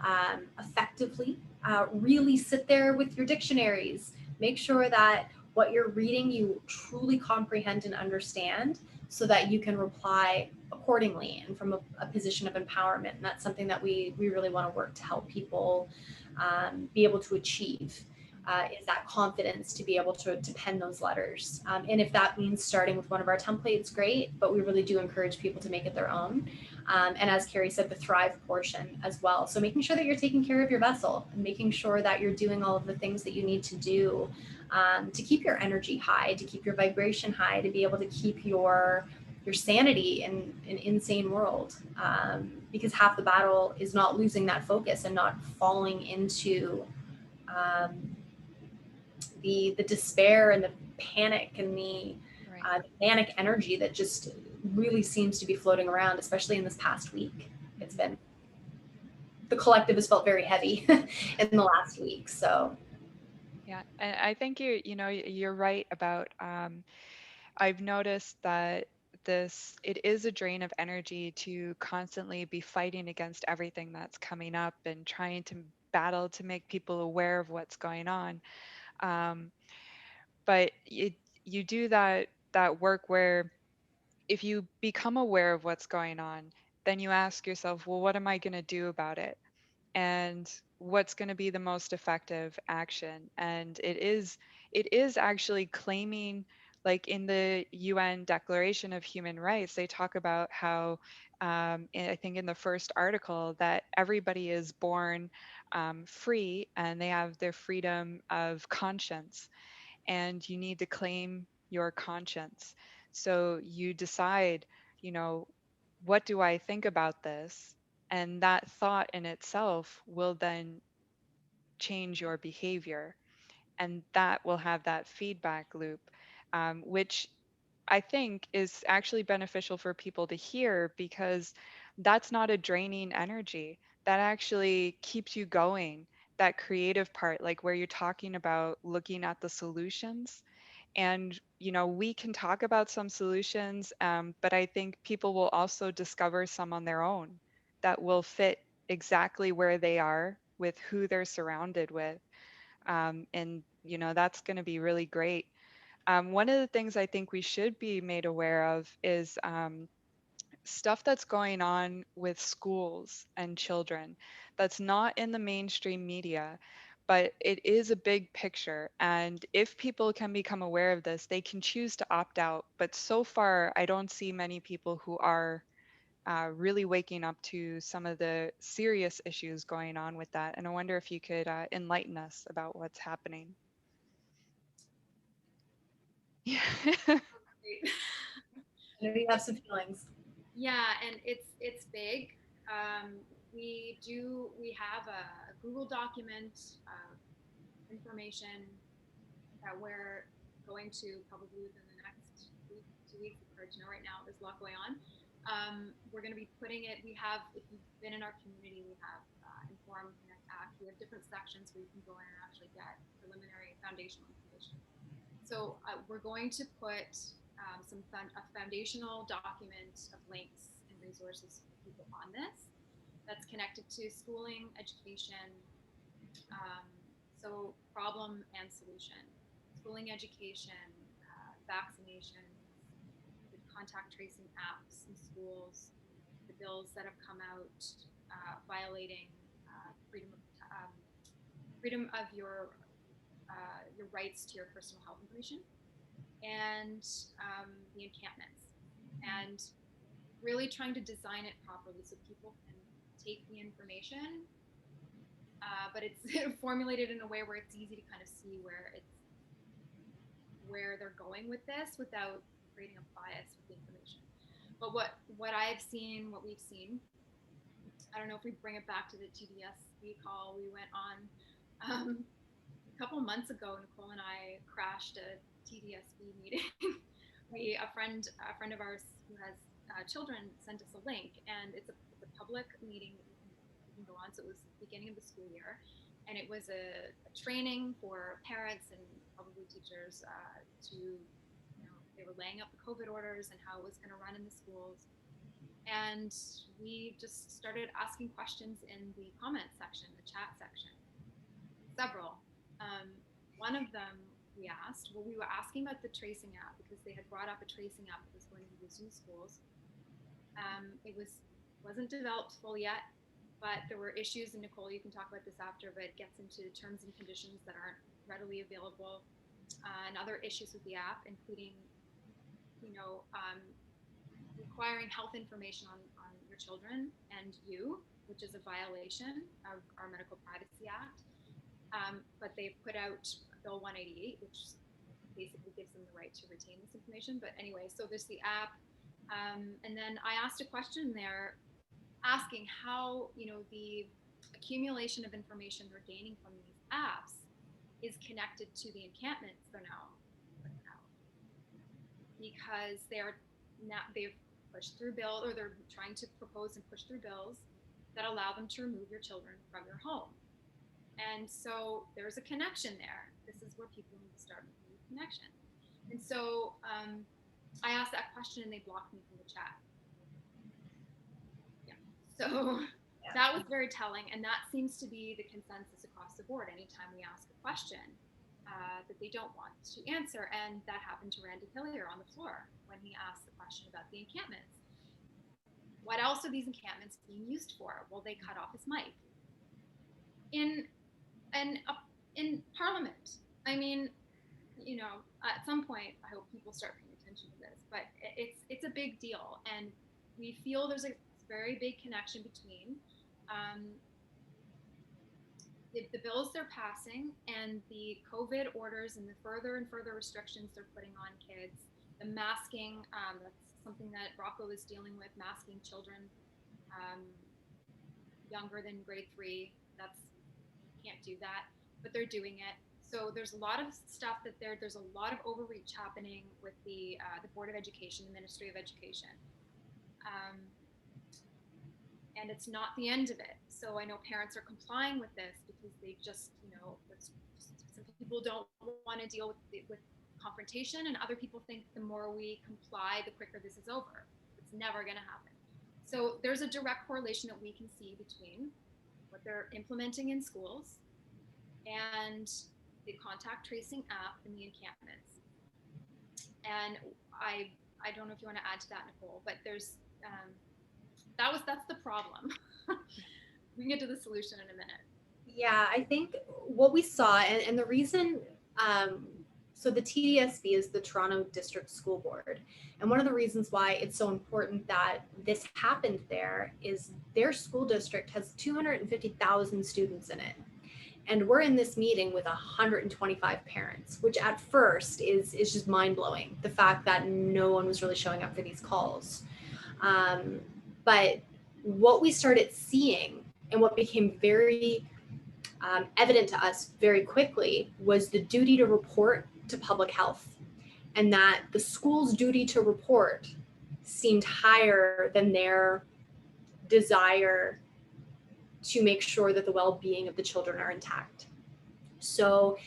effectively. Really sit there with your dictionaries. Make sure that what you're reading you truly comprehend and understand, so that you can reply accordingly and from a position of empowerment. And that's something that we really want to work to help people be able to achieve, is that confidence to be able to pen those letters. And if that means starting with one of our templates, great, but we really do encourage people to make it their own. And as Kerri said, the thrive portion as well. So making sure that you're taking care of your vessel, and making sure that you're doing all of the things that you need to do to keep your energy high, to keep your vibration high, to be able to keep your sanity in an insane world. Because half the battle is not losing that focus and not falling into um, the despair and the panic and Right. the manic energy that just really seems to be floating around, especially in this past week. It's been, the collective has felt very heavy in the last week. So Yeah, and I think you're right about I've noticed that it is a drain of energy to constantly be fighting against everything that's coming up and trying to battle to make people aware of what's going on. Um, but you do that work where if you become aware of what's going on, then you ask yourself, well, what am I going to do about it? And what's going to be the most effective action? And it is actually claiming, like in the UN Declaration of Human Rights, they talk about how I think in the first article that everybody is born free and they have their freedom of conscience, and you need to claim your conscience. So you decide, you know, what do I think about this? And that thought in itself will then change your behavior. And that will have that feedback loop, which I think is actually beneficial for people to hear because that's not a draining energy. That actually keeps you going. That creative part, like where you're talking about looking at the solutions. And, we can talk about some solutions, but I think people will also discover some on their own that will fit exactly where they are with who they're surrounded with. And, that's going to be really great. One of the things I think we should be made aware of is stuff that's going on with schools and children that's not in the mainstream media, but it is a big picture. And if people can become aware of this, they can choose to opt out. But so far, I don't see many people who are really waking up to some of the serious issues going on with that. And I wonder if you could enlighten us about what's happening. Yeah. Great. I know you have some feelings. Yeah, and it's big. We have a Google document of information that we're going to probably within the next week, 2 weeks. It's hard to know right now. There's a lot going on. We're going to be putting it. We have, if you've been in our community, we have Inform, Connect, Act. We have different sections where you can go in and actually get preliminary foundational information. So we're going to put a foundational document of links and resources for people on this that's connected to schooling, education, um, so problem and solution, schooling, education, vaccination, the contact tracing apps in schools, the bills that have come out violating freedom of freedom of your rights to your personal health information, and the encampments, and really trying to design it properly so people can take the information, but it's formulated in a way where it's easy to kind of see where they're going with this without creating a bias with the information. But what we've seen, I don't know if we bring it back to the TDSB call we went on a couple of months ago. Nicole and I crashed a TDSB meeting. A friend of ours who has children sent us a link, and it's a public meeting that you can go on. So it was the beginning of the school year, and it was a training for parents and probably teachers they were laying out the COVID orders and how it was going to run in the schools. And we just started asking questions in the comment section, the chat section, several. One of them we were asking about the tracing app because they had brought up a tracing app that was going to be used in schools. It wasn't developed full yet, but there were issues, and Nicole, you can talk about this after, but it gets into terms and conditions that aren't readily available, and other issues with the app, including, requiring health information on your children and you, which is a violation of our Medical Privacy Act. But they've put out Bill 188, which basically gives them the right to retain this information. But anyway, so there's the app. And then I asked a question there asking how, the accumulation of information they're gaining from these apps is connected to the encampments they're now putting out. Because they've pushed through bills, or they're trying to propose and push through bills that allow them to remove your children from your home. And so there's a connection there. This is where people need to start making the connection. And so I asked that question and they blocked me from the chat. Yeah. So that was very telling. And that seems to be the consensus across the board. Anytime we ask a question that they don't want to answer. And that happened to Randy Hillier on the floor when he asked the question about the encampments. What else are these encampments being used for? Well, they cut off his mic. In Parliament. I mean, at some point, I hope people start paying attention to this. But it's a big deal, and we feel there's a very big connection between the bills they're passing and the COVID orders and the further and further restrictions they're putting on kids, the masking that's something that Rocco is dealing with, masking children younger than grade 3. Can't do that, but they're doing it. So there's a lot of stuff that there's a lot of overreach happening with the Board of Education, the Ministry of Education. And it's not the end of it. So I know parents are complying with this because they just, some people don't want to deal with confrontation, and other people think the more we comply, the quicker this is over. It's never going to happen. So there's a direct correlation that we can see between what they're implementing in schools and the contact tracing app and the encampments. And I don't know if you want to add to that, Nicole, but there's that's the problem. We can get to the solution in a minute. Yeah, I think what we saw, and the reason, so the TDSB is the Toronto District School Board. And one of the reasons why it's so important that this happened there is their school district has 250,000 students in it. And we're in this meeting with 125 parents, which at first is just mind blowing. The fact that no one was really showing up for these calls. But what we started seeing and what became very evident to us very quickly was the duty to report to public health, and that the school's duty to report seemed higher than their desire to make sure that the well-being of the children are intact. So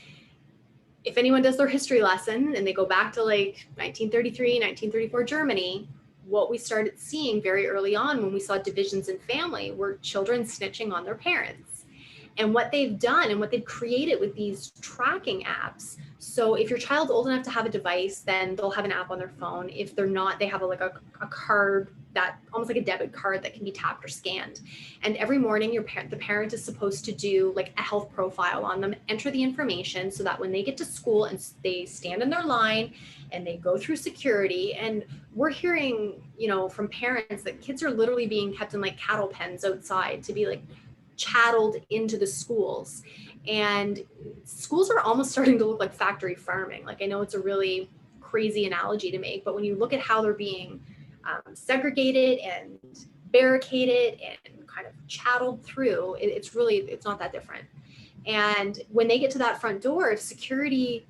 if anyone does their history lesson and they go back to like 1933, 1934 Germany, what we started seeing very early on when we saw divisions in family were children snitching on their parents. And what they've done and what they've created with these tracking apps. So if your child's old enough to have a device, then they'll have an app on their phone. If they're not, they have a card that almost like a debit card that can be tapped or scanned. And every morning the parent is supposed to do like a health profile on them, enter the information so that when they get to school and they stand in their line and they go through security, and we're hearing, from parents that kids are literally being kept in like cattle pens outside to be like chatteled into the schools. And schools are almost starting to look like factory farming. Like, I know it's a really crazy analogy to make, but when you look at how they're being segregated and barricaded and kind of chatteled through, it's not that different. And when they get to that front door, if security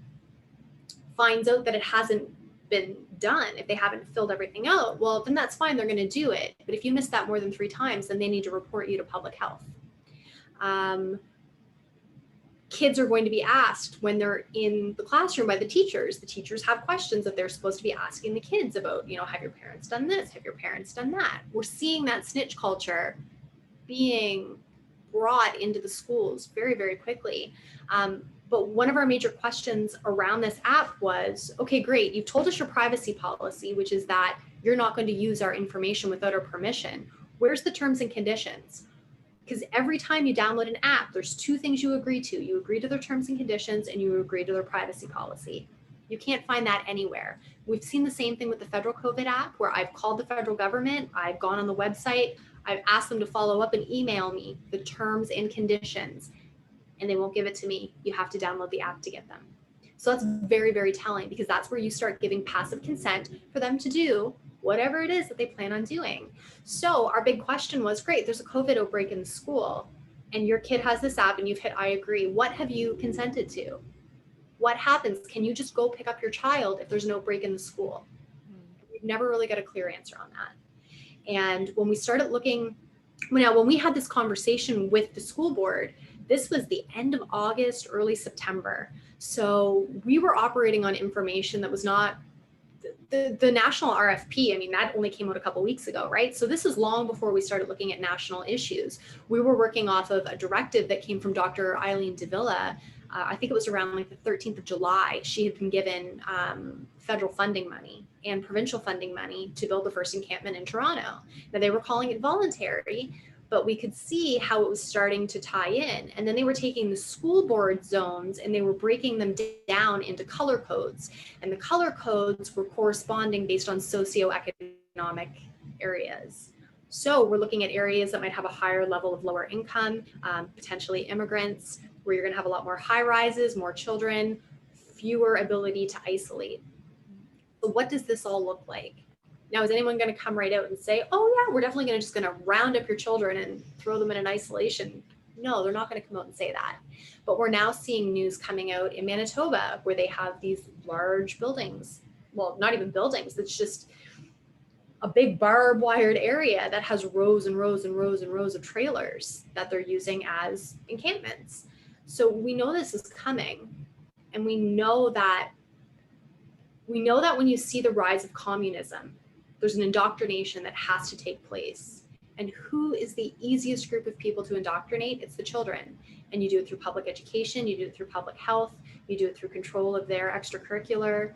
finds out that it hasn't been done, if they haven't filled everything out, well, then that's fine, they're going to do it. But if you miss that more than 3 times, then they need to report you to public health. Kids are going to be asked when they're in the classroom by the teachers. The teachers have questions that they're supposed to be asking the kids about, have your parents done this? Have your parents done that? We're seeing that snitch culture being brought into the schools very, very quickly. But one of our major questions around this app was, okay, great, you've told us your privacy policy, which is that you're not going to use our information without our permission. Where's the terms and conditions? Because every time you download an app, there's 2 things you agree to. You agree to their terms and conditions, and you agree to their privacy policy. You can't find that anywhere. We've seen the same thing with the federal COVID app, where I've called the federal government, I've gone on the website, I've asked them to follow up and email me the terms and conditions, and they won't give it to me. You have to download the app to get them. So that's very, very telling, because that's where you start giving passive consent for them to do whatever it is that they plan on doing. So our big question was, great, there's a COVID outbreak in the school and your kid has this app and you've hit I agree. What have you consented to? What happens? Can you just go pick up your child if there's an outbreak in the school? We've never really got a clear answer on that. And when we started looking, when we had this conversation with the school board, this was the end of August, early September. So we were operating on information that was not the national RFP. That only came out a couple weeks ago, right? So this is long before we started looking at national issues. We were working off of a directive that came from Dr. Eileen Davila. I think it was around like the 13th of July. She had been given federal funding money and provincial funding money to build the first encampment in Toronto. Now, they were calling it voluntary, but we could see how it was starting to tie in. And then they were taking the school board zones and they were breaking them down into color codes. And the color codes were corresponding based on socioeconomic areas. So we're looking at areas that might have a higher level of lower income, potentially immigrants, where you're gonna have a lot more high rises, more children, fewer ability to isolate. So what does this all look like? Now, is anyone going to come right out and say, oh, yeah, we're definitely just going to round up your children and throw them in an isolation? No, they're not going to come out and say that. But we're now seeing news coming out in Manitoba where they have these large buildings. Well, not even buildings, it's just a big barbed wired area that has rows and rows and rows and rows of trailers that they're using as encampments. So we know this is coming, and we know that when you see the rise of communism, there's an indoctrination that has to take place. And who is the easiest group of people to indoctrinate? It's the children. And you do it through public education, you do it through public health, you do it through control of their extracurricular.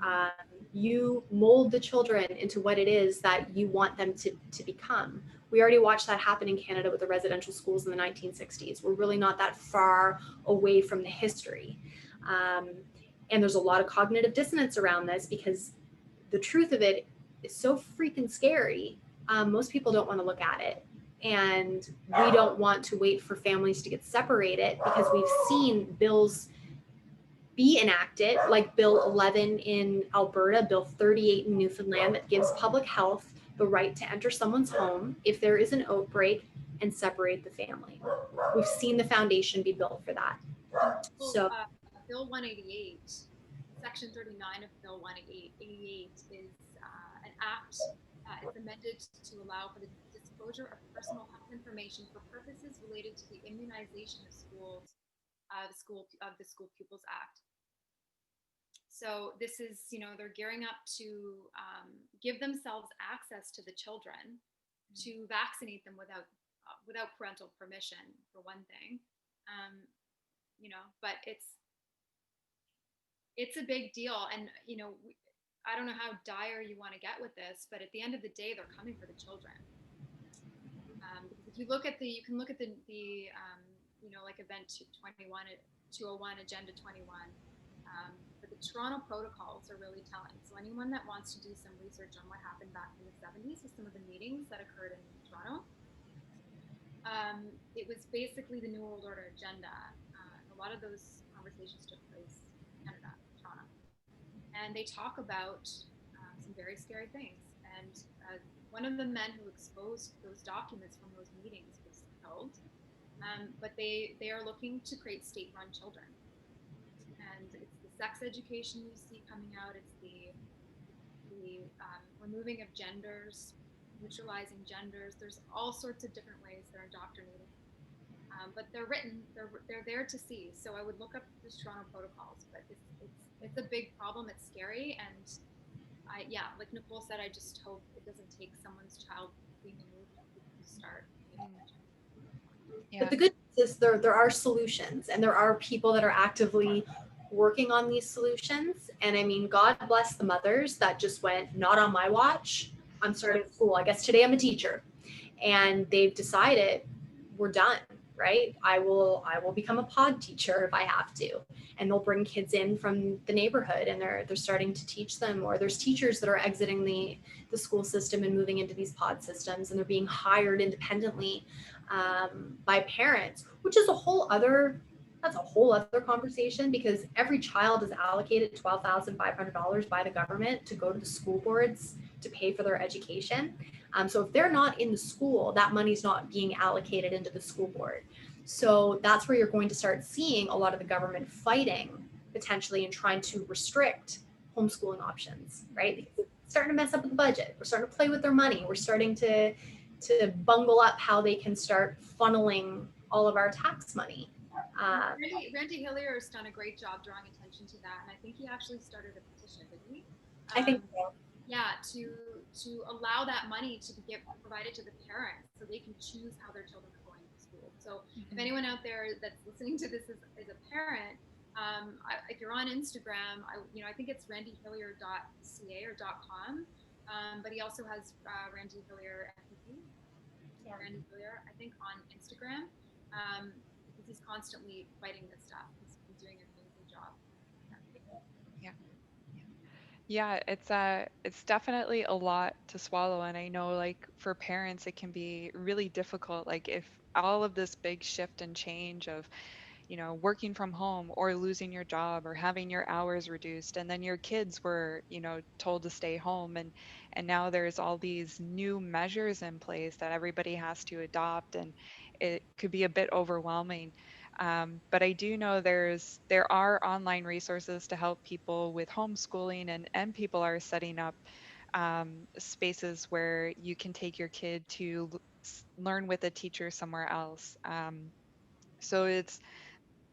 Um, you mold the children into what it is that you want them to become. We already watched that happen in Canada with the residential schools in the 1960s. We're really not that far away from the history. Um, and there's a lot of cognitive dissonance around this because the truth of it is so freaking scary. Most people don't want to look at it. And we don't want to wait for families to get separated because we've seen bills be enacted, like Bill 11 in Alberta, Bill 38 in Newfoundland, that gives public health the right to enter someone's home if there is an outbreak and separate the family. We've seen the foundation be built for that. So Bill 188, Section 39 of Bill 188 is an act. It's amended to allow for the disclosure of personal health information for purposes related to the immunization of schools, of the School Pupils Act. So this is, they're gearing up to give themselves access to the children to vaccinate them without parental permission, for one thing. But it's a big deal, and I don't know how dire you want to get with this, but at the end of the day, they're coming for the children. Because if you look at you can look at the like Event 21, 201, Agenda 21. But the Toronto protocols are really telling. So anyone that wants to do some research on what happened back in the 70s with some of the meetings that occurred in Toronto, it was basically the New World Order agenda. A lot of those conversations took place in Canada, Toronto. And they talk about some very scary things. And one of the men who exposed those documents from those meetings was killed. But they are looking to create state-run children. And it's the sex education you see coming out. It's the removing of genders, neutralizing genders. There's all sorts of different ways they're indoctrinating. But they're written. They're there to see. So I would look up the Toronto protocols. But it's a big problem. It's scary. And like Nicole said, I just hope it doesn't take someone's child being removed to start. Yeah. But the good news is there are solutions, and there are people that are actively working on these solutions. And I mean, God bless the mothers that just went, not on my watch. I'm starting school. I guess today I'm a teacher, and they've decided we're done. Right? I will become a pod teacher if I have to, and they'll bring kids in from the neighborhood, and they're starting to teach them. Or there's teachers that are exiting the school system and moving into these pod systems, and they're being hired independently by parents, which is a whole other conversation, because every child is allocated $12,500 by the government to go to the school boards to pay for their education. So if they're not in the school, that money's not being allocated into the school board. So that's where you're going to start seeing a lot of the government fighting potentially and trying to restrict homeschooling options, right? Because it's starting to mess up with the budget. We're starting to play with their money. We're starting to bungle up how they can start funneling all of our tax money. Randy Hillier has done a great job drawing attention to that, and I think he actually started a petition, didn't he? I think so. Yeah, to allow that money to be provided to the parents so they can choose how their children are going to school. So if anyone out there that's listening to this is a parent, if you're on Instagram, I think it's randyhillier.ca or .com, but he also has Randy Hillier FPP. Yeah. Randy Hillier, I think, on Instagram, because he's constantly fighting this stuff. He's doing an amazing job. Yeah. Yeah, it's definitely a lot to swallow, and I know like for parents it can be really difficult, like if all of this big shift and change of working from home or losing your job or having your hours reduced, and then your kids were, told to stay home, and now there's all these new measures in place that everybody has to adopt, and it could be a bit overwhelming. But I do know there are online resources to help people with homeschooling, and people are setting up spaces where you can take your kid to learn with a teacher somewhere else. So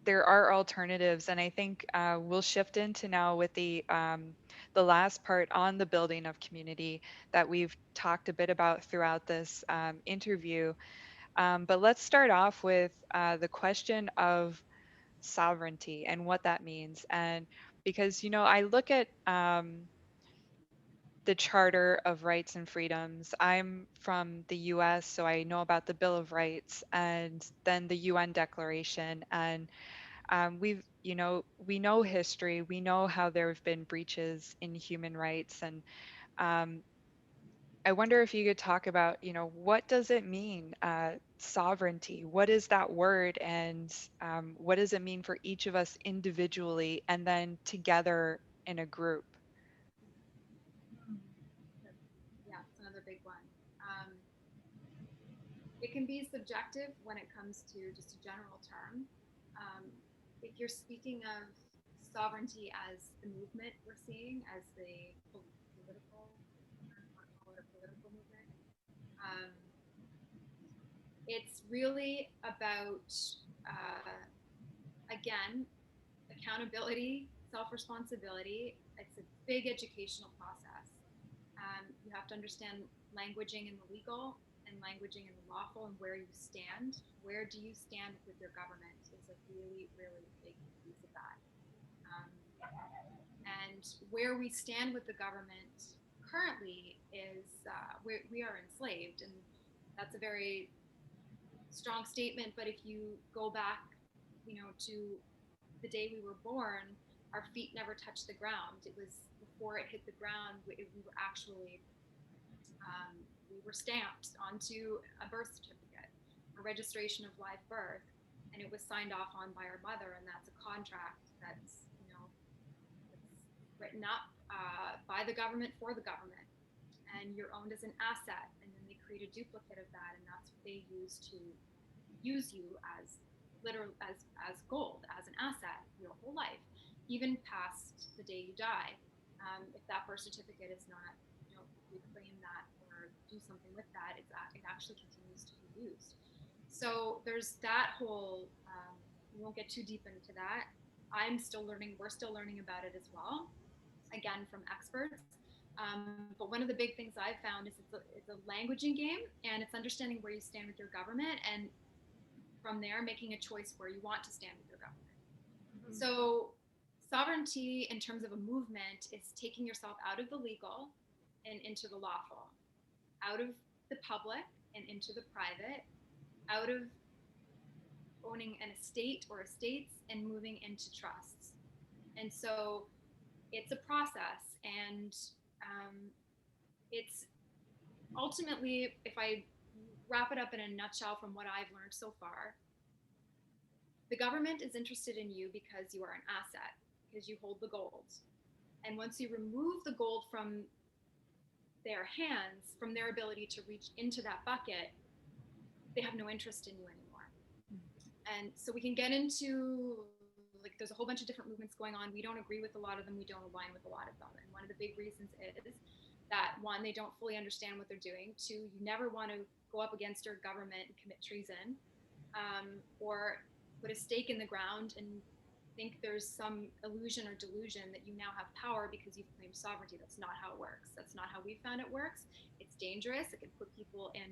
there are alternatives, and I think we'll shift into now with the last part on the building of community that we've talked a bit about throughout this interview. But let's start off with the question of sovereignty and what that means. And because, I look at the Charter of Rights and Freedoms. I'm from the US, so I know about the Bill of Rights and then the UN Declaration. And we know history, we know how there have been breaches in human rights. And um, I wonder if you could talk about, what does it mean, sovereignty? What is that word? And what does it mean for each of us individually and then together in a group? Yeah, it's another big one. Um, it can be subjective when it comes to just a general term. Um, if you're speaking of sovereignty as the movement we're seeing, as the political, I want to call it a political movement, um, it's really about, uh, again, accountability, self responsibility. It's a big educational process. You have to understand languaging in the legal and languaging in the lawful and where you stand. Where do you stand with your government is a really, really big piece of that. Um, and where we stand with the government currently is we are enslaved. And that's a very strong statement. But if you go back, to the day we were born, our feet never touched the ground. It was before it hit the ground, we were actually um, we were stamped onto a birth certificate, a registration of live birth, and it was signed off on by our mother, and that's a contract that's that's written up by the government for the government, and you're owned as an asset, and then they create a duplicate of that, and that's what they use to use you as literal as gold, as an asset your whole life, even past the day you die. If that birth certificate is not, if we claim that or do something with that, it actually continues to be used. So there's that whole. We won't get too deep into that. I'm still learning. We're still learning about it as well. Again, from experts. But one of the big things I've found is it's a languaging game, and it's understanding where you stand with your government, and from there making a choice where you want to stand with your government. Mm-hmm. So sovereignty in terms of a movement is taking yourself out of the legal and into the lawful, out of the public and into the private, out of owning an estate or estates and moving into trusts. And so it's a process, and it's ultimately, if I wrap it up in a nutshell from what I've learned so far, the government is interested in you because you are an asset, because you hold the gold. And once you remove the gold from their hands, from their ability to reach into that bucket, they have no interest in you anymore. And so we can get into, like, there's a whole bunch of different movements going on. We don't agree with a lot of them. We don't align with a lot of them. And one of the big reasons is that, one, they don't fully understand what they're doing. Two, you never want to go up against your government and commit treason, or put a stake in the ground and think there's some illusion or delusion that you now have power because you've claimed sovereignty. That's not how it works. That's not how we found it works. It's dangerous. It can put people in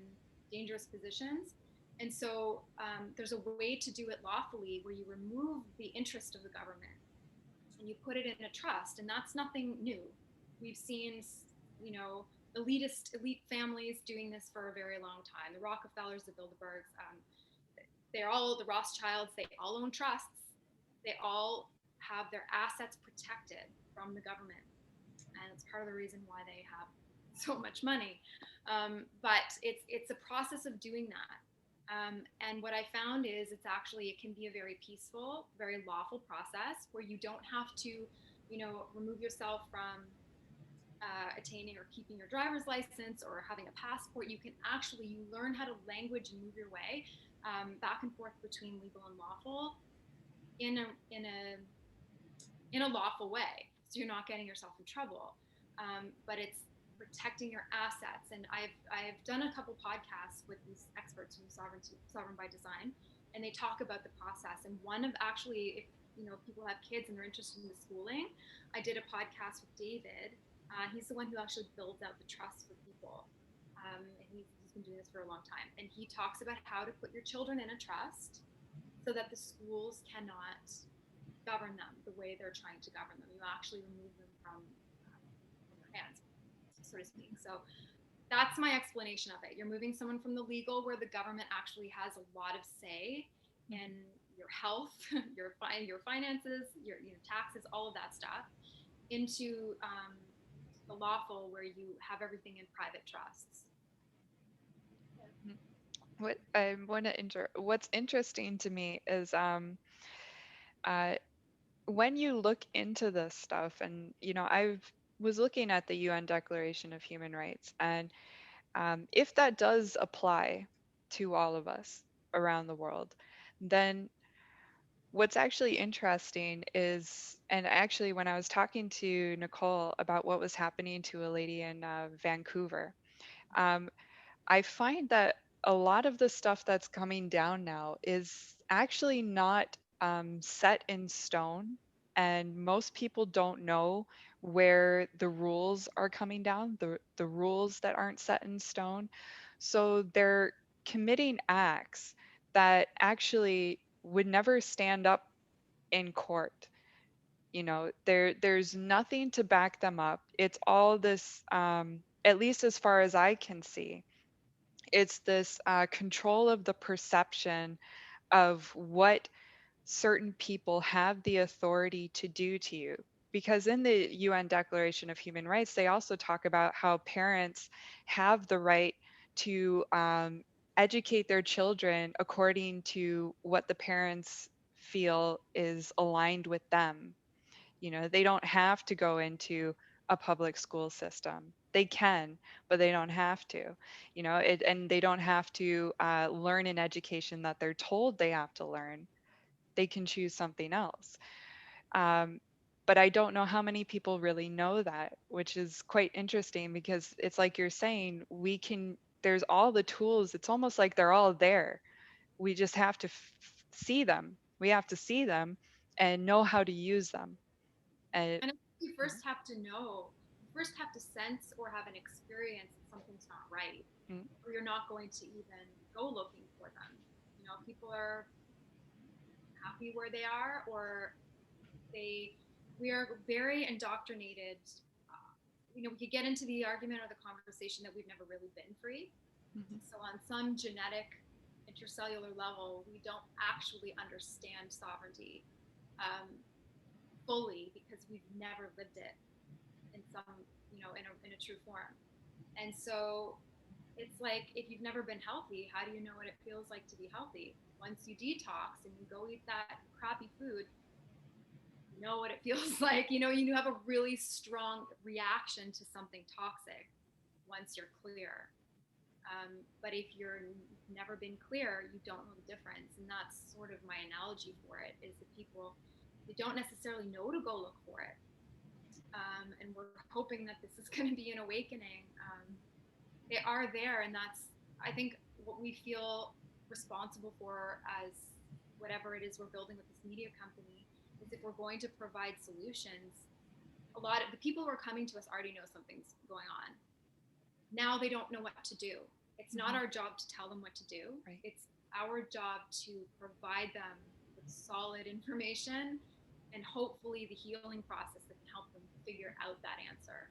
dangerous positions. And so there's a way to do it lawfully where you remove the interest of the government and you put it in a trust. And that's nothing new. We've seen, elite families doing this for a very long time. The Rockefellers, the Bilderbergs, they're all the Rothschilds. They all own trusts. They all have their assets protected from the government. And it's part of the reason why they have so much money. But it's a process of doing that. And what I found is it can be a very peaceful, very lawful process where you don't have to, remove yourself from attaining or keeping your driver's license or having a passport. You learn how to language and move your way back and forth between legal and lawful in a in a in a lawful way, so you're not getting yourself in trouble. But it's protecting your assets. And I've done a couple podcasts with these experts from Sovereign by Design, and they talk about the process. And one of actually, if people have kids and they're interested in the schooling, I did a podcast with David. He's the one who actually builds out the trust for people. And he's been doing this for a long time. And he talks about how to put your children in a trust so that the schools cannot govern them the way they're trying to govern them. You actually remove them from their hands, so to speak. So that's my explanation of it. You're moving someone from the legal, where the government actually has a lot of say in your health, your finances, your taxes, all of that stuff, into the lawful, where you have everything in private trusts. What I want to what's interesting to me is uh, when you look into this stuff, and I've was looking at the UN Declaration of Human Rights, and if that does apply to all of us around the world, then what's actually interesting is, and actually when I was talking to Nicole about what was happening to a lady in Vancouver, um, I find that a lot of the stuff that's coming down now is actually not set in stone, and most people don't know where the rules are coming down, the rules that aren't set in stone. So they're committing acts that actually would never stand up in court. There's nothing to back them up. It's all this, at least as far as I can see, it's this control of the perception of what certain people have the authority to do to you. Because in the UN Declaration of Human Rights, they also talk about how parents have the right to educate their children according to what the parents feel is aligned with them. They don't have to go into a public school system. They can, but they don't have to. And they don't have to learn an education that they're told they have to learn. They can choose something else. Um, but I don't know how many people really know that, which is quite interesting, because it's like you're saying, there's all the tools. It's almost like they're all there. We just have to see them. We have to see them and know how to use them. And And you first have to sense or have an experience that something's not right, mm, or you're not going to even go looking for them. People are happy where they are, or they we are very indoctrinated. We could get into the argument or the conversation that we've never really been free. mhm, So on some genetic intercellular level, we don't actually understand sovereignty um, fully, because we've never lived it in a true form. And so it's like, if you've never been healthy, how do you know what it feels like to be healthy? Once you detox and you go eat that crappy food, you know what it feels like. You have a really strong reaction to something toxic once you're clear. But if you're never been clear, you don't know the difference. And that's sort of my analogy for it, is that people, they don't necessarily know to go look for it. And we're hoping that this is going to be an awakening. They are there, and that's, I think, what we feel responsible for, as whatever it is we're building with this media company, is if we're going to provide solutions. A lot of the people who are coming to us already know something's going on. Now they don't know what to do. It's not our job to tell them what to do. right. It's our job to provide them with solid information, and hopefully the healing process that can help them figure out that answer.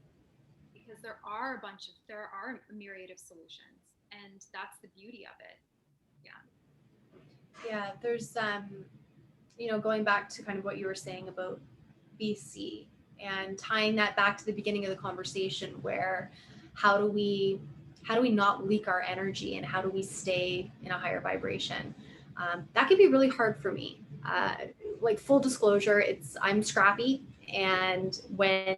Because there are a myriad of solutions, and that's the beauty of it. Yeah. Yeah, there's going back to kind of what you were saying about BC, and tying that back to the beginning of the conversation, where how do we How do we not leak our energy, and how do we stay in a higher vibration? That can be really hard for me. Like, full disclosure, I'm scrappy, and when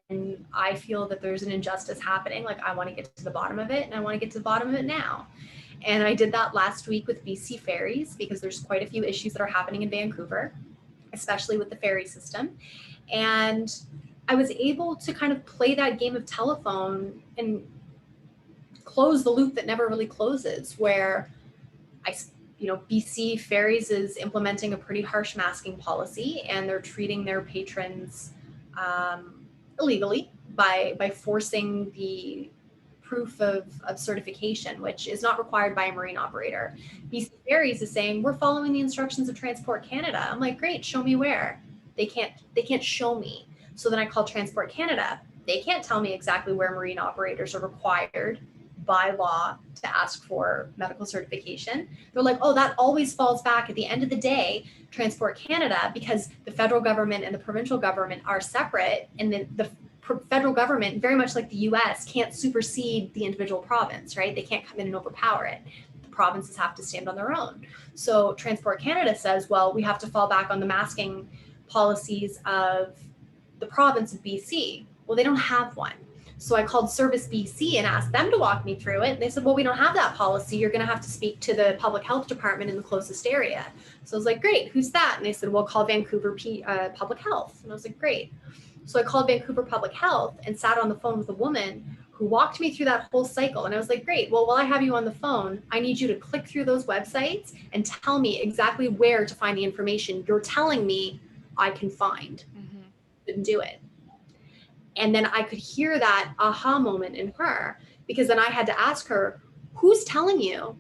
I feel that there's an injustice happening, like, I want to get to the bottom of it, and I want to get to the bottom of it now. And I did that last week with BC ferries, because there's quite a few issues that are happening in Vancouver, especially with the ferry system. And I was able to kind of play that game of telephone and close the loop that never really closes, where BC Ferries is implementing a pretty harsh masking policy, and they're treating their patrons illegally by forcing the proof of certification, which is not required by a marine operator. BC Ferries is saying, we're following the instructions of Transport Canada. I'm like, great, show me where. They can't show me. So then I call Transport Canada. They can't tell me exactly where marine operators are required by law to ask for medical certification. They're like, oh, that always falls back at the end of the day, Transport Canada, because the federal government and the provincial government are separate, and the federal government, very much like the US, can't supersede the individual province, right? They can't come in and overpower it. The provinces have to stand on their own. So Transport Canada says, well, we have to fall back on the masking policies of the province of BC. Well, they don't have one. So I called Service BC and asked them to walk me through it. And they said, well, we don't have that policy. You're going to have to speak to the public health department in the closest area. So I was like, great, who's that? And they said, well, call Vancouver Public Health. And I was like, great. So I called Vancouver Public Health and sat on the phone with a woman who walked me through that whole cycle. And I was like, great, well, while I have you on the phone, I need you to click through those websites and tell me exactly where to find the information you're telling me I can find. Didn't do it. And then I could hear that aha moment in her, because then I had to ask her, who's telling you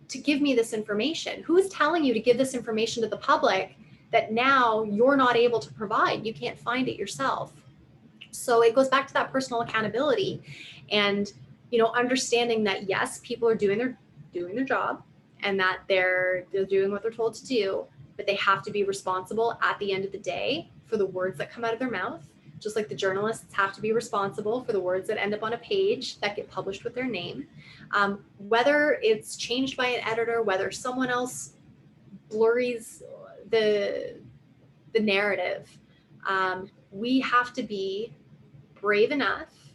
to give me this information? Who's telling you to give this information to the public that now you're not able to provide? You can't find it yourself. So it goes back to that personal accountability, and understanding that, yes, people are doing their job, and that they're doing what they're told to do, but they have to be responsible at the end of the day for the words that come out of their mouth. Just like the journalists have to be responsible for the words that end up on a page that get published with their name. Whether it's changed by an editor, whether someone else blurs the narrative, we have to be brave enough,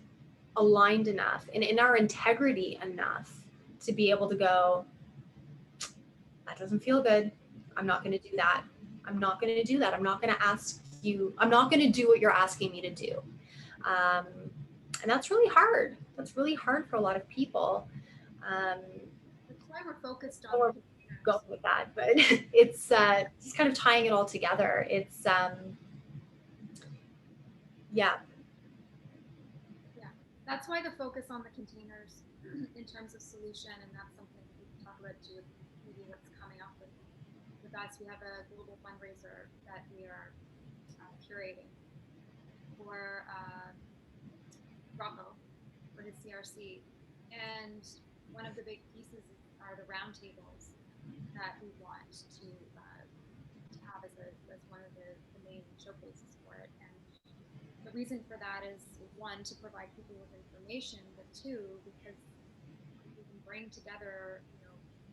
aligned enough, and in our integrity enough to be able to go, that doesn't feel good. I'm not going to do that. I'm not going to do that. I'm not going to ask you. I'm not going to do what you're asking me to do. And that's really hard. That's really hard for a lot of people. That's why we're focused on. We're going with that, but it's just kind of tying it all together. It's yeah. That's why the focus on the containers in terms of solution, and that's something we can talk about too, maybe what's coming up with us. We have a global fundraiser that we are curating for Rocco for his CRC, and one of the big pieces are the roundtables that we want to have as one of the main showcases for it. And the reason for that is, one, to provide people with information, but two, because we can bring together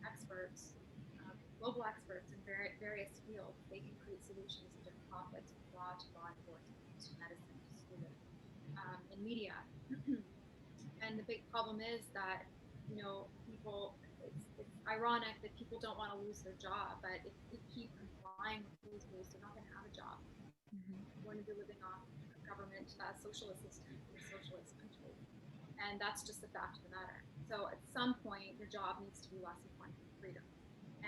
experts, global experts in various fields. They can create solutions to different conflicts, from law to law enforcement to medicine to schooling and media. And the big problem is that people, it's ironic that people don't want to lose their job, but if you keep complying with these rules, they're not going to have a job. They're going to be living off government social assistance in a socialist country, and that's just the fact of the matter. So at some point, your job needs to be less important than freedom.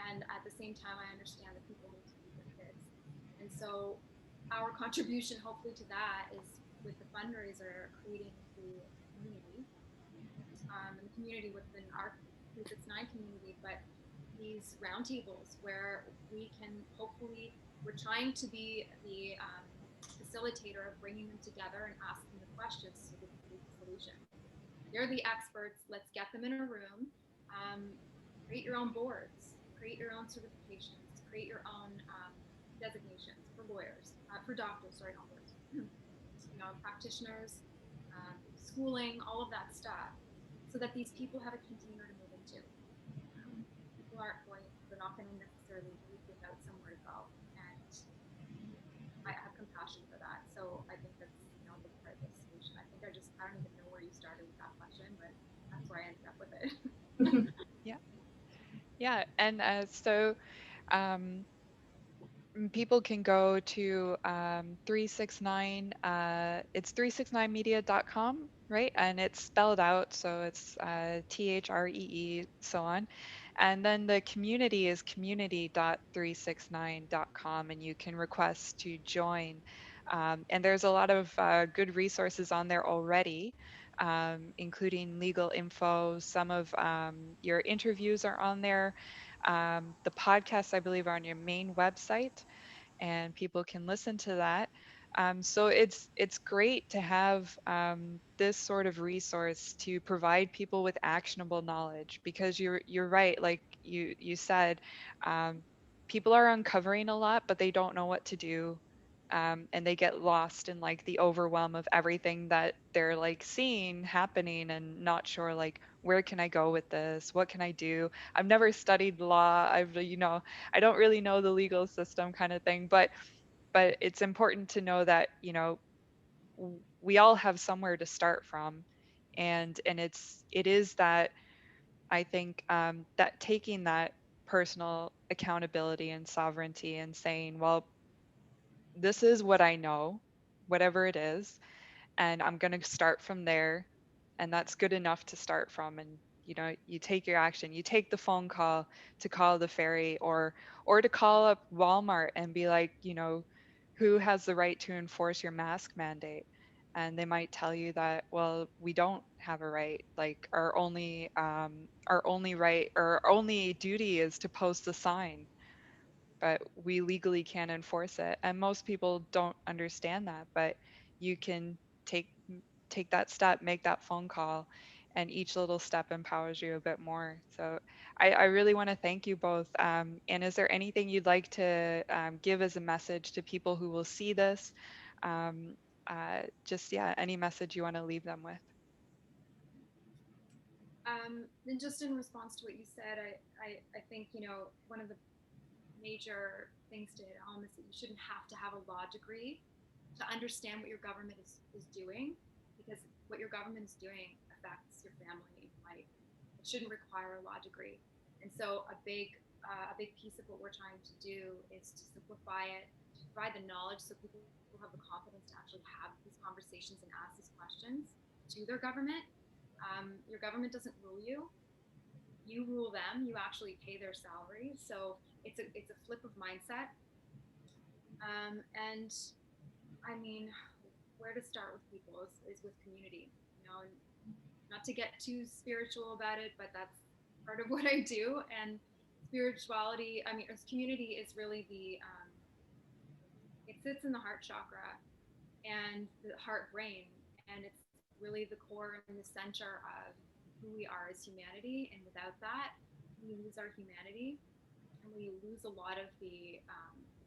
And at the same time, I understand that people need to feed their kids, and so our contribution, hopefully, to that is with the fundraiser, creating the community, and the community within our 369 community, but these roundtables where we can hopefully, we're trying to be the facilitator of bringing them together and asking the questions so we can create the solution. They're the experts. Let's get them in a room. Create your own boards. Create your own certifications. Create your own designations for lawyers, for doctors. Sorry, not lawyers. Practitioners, schooling, all of that stuff, so so that these people have a container to move into. People aren't going, they're not going to necessarily leave without somewhere to go. And I have compassion for that. So I think that's, a big part of the solution. I don't even know where you started with that question, but that's where I ended up with it. Yeah. Yeah. And um, people can go to 369 it's 369media.com, right? And it's spelled out, so it's THREE, so on. And then the community is community.369.com, and you can request to join. And there's a lot of good resources on there already, including legal info. Some of your interviews are on there. The podcasts, I believe, are on your main website, and people can listen to that. So it's great to have this sort of resource to provide people with actionable knowledge, because you're right, like you said, um, people are uncovering a lot, but they don't know what to do. And they get lost in like the overwhelm of everything that they're like seeing happening, and not sure like, where can I go with this? What can I do? I've never studied law. I don't really know the legal system, kind of thing. But it's important to know that, we all have somewhere to start from. And it is that, I think, that taking that personal accountability and sovereignty, and saying, well, this is what I know, whatever it is, and I'm going to start from there. And that's good enough to start from. And you take your action. You take the phone call to call the ferry, or to call up Walmart and be like, who has the right to enforce your mask mandate? And they might tell you that, well, we don't have a right. Like, our only right, or our only duty is to post a sign, but we legally can't enforce it. And most people don't understand that, but you can take take that step, make that phone call, and each little step empowers you a bit more. So I really want to thank you both. And is there anything you'd like to give as a message to people who will see this? Um, just, yeah, any message you want to leave them with? And just in response to what you said, I think, one of the major things to hit home is that you shouldn't have to have a law degree to understand what your government is doing, because what your government is doing affects your family life. It shouldn't require a law degree. And so a big piece of what we're trying to do is to simplify it, to provide the knowledge so people have the confidence to actually have these conversations and ask these questions to their government. Your government doesn't rule you, you rule them. You actually pay their salary, so it's a flip of mindset. And I mean, where to start with people is with community. Not to get too spiritual about it, but that's part of what I do. And spirituality, I mean, community is really it sits in the heart chakra and the heart brain, and it's really the core and the center of who we are as humanity. And without that, we lose our humanity, and we lose a lot of the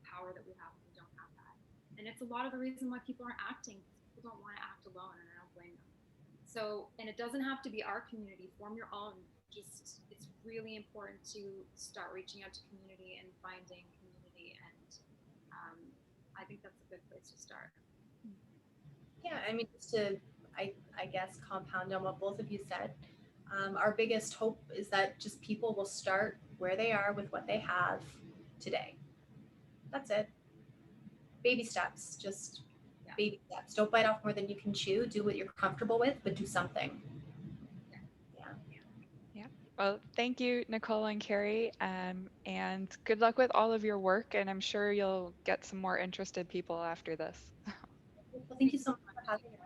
power that we have when we don't have that. And it's a lot of the reason why people aren't acting, because people don't want to act alone, and I don't blame them. So, and it doesn't have to be our community. Form your own. Just, it's really important to start reaching out to community and finding community, and um, I think that's a good place to start. Yeah, I mean, just to, I guess, compound on what both of you said, our biggest hope is that just people will start where they are with what they have today. That's it. Baby steps, just Yeah. baby steps. Don't bite off more than you can chew. Do what you're comfortable with, but do something. Yeah. Yeah. Yeah. Well, thank you, Nicole and Kerri, and good luck with all of your work. And I'm sure you'll get some more interested people after this. Well, thank Thank you you so so much for much. having us.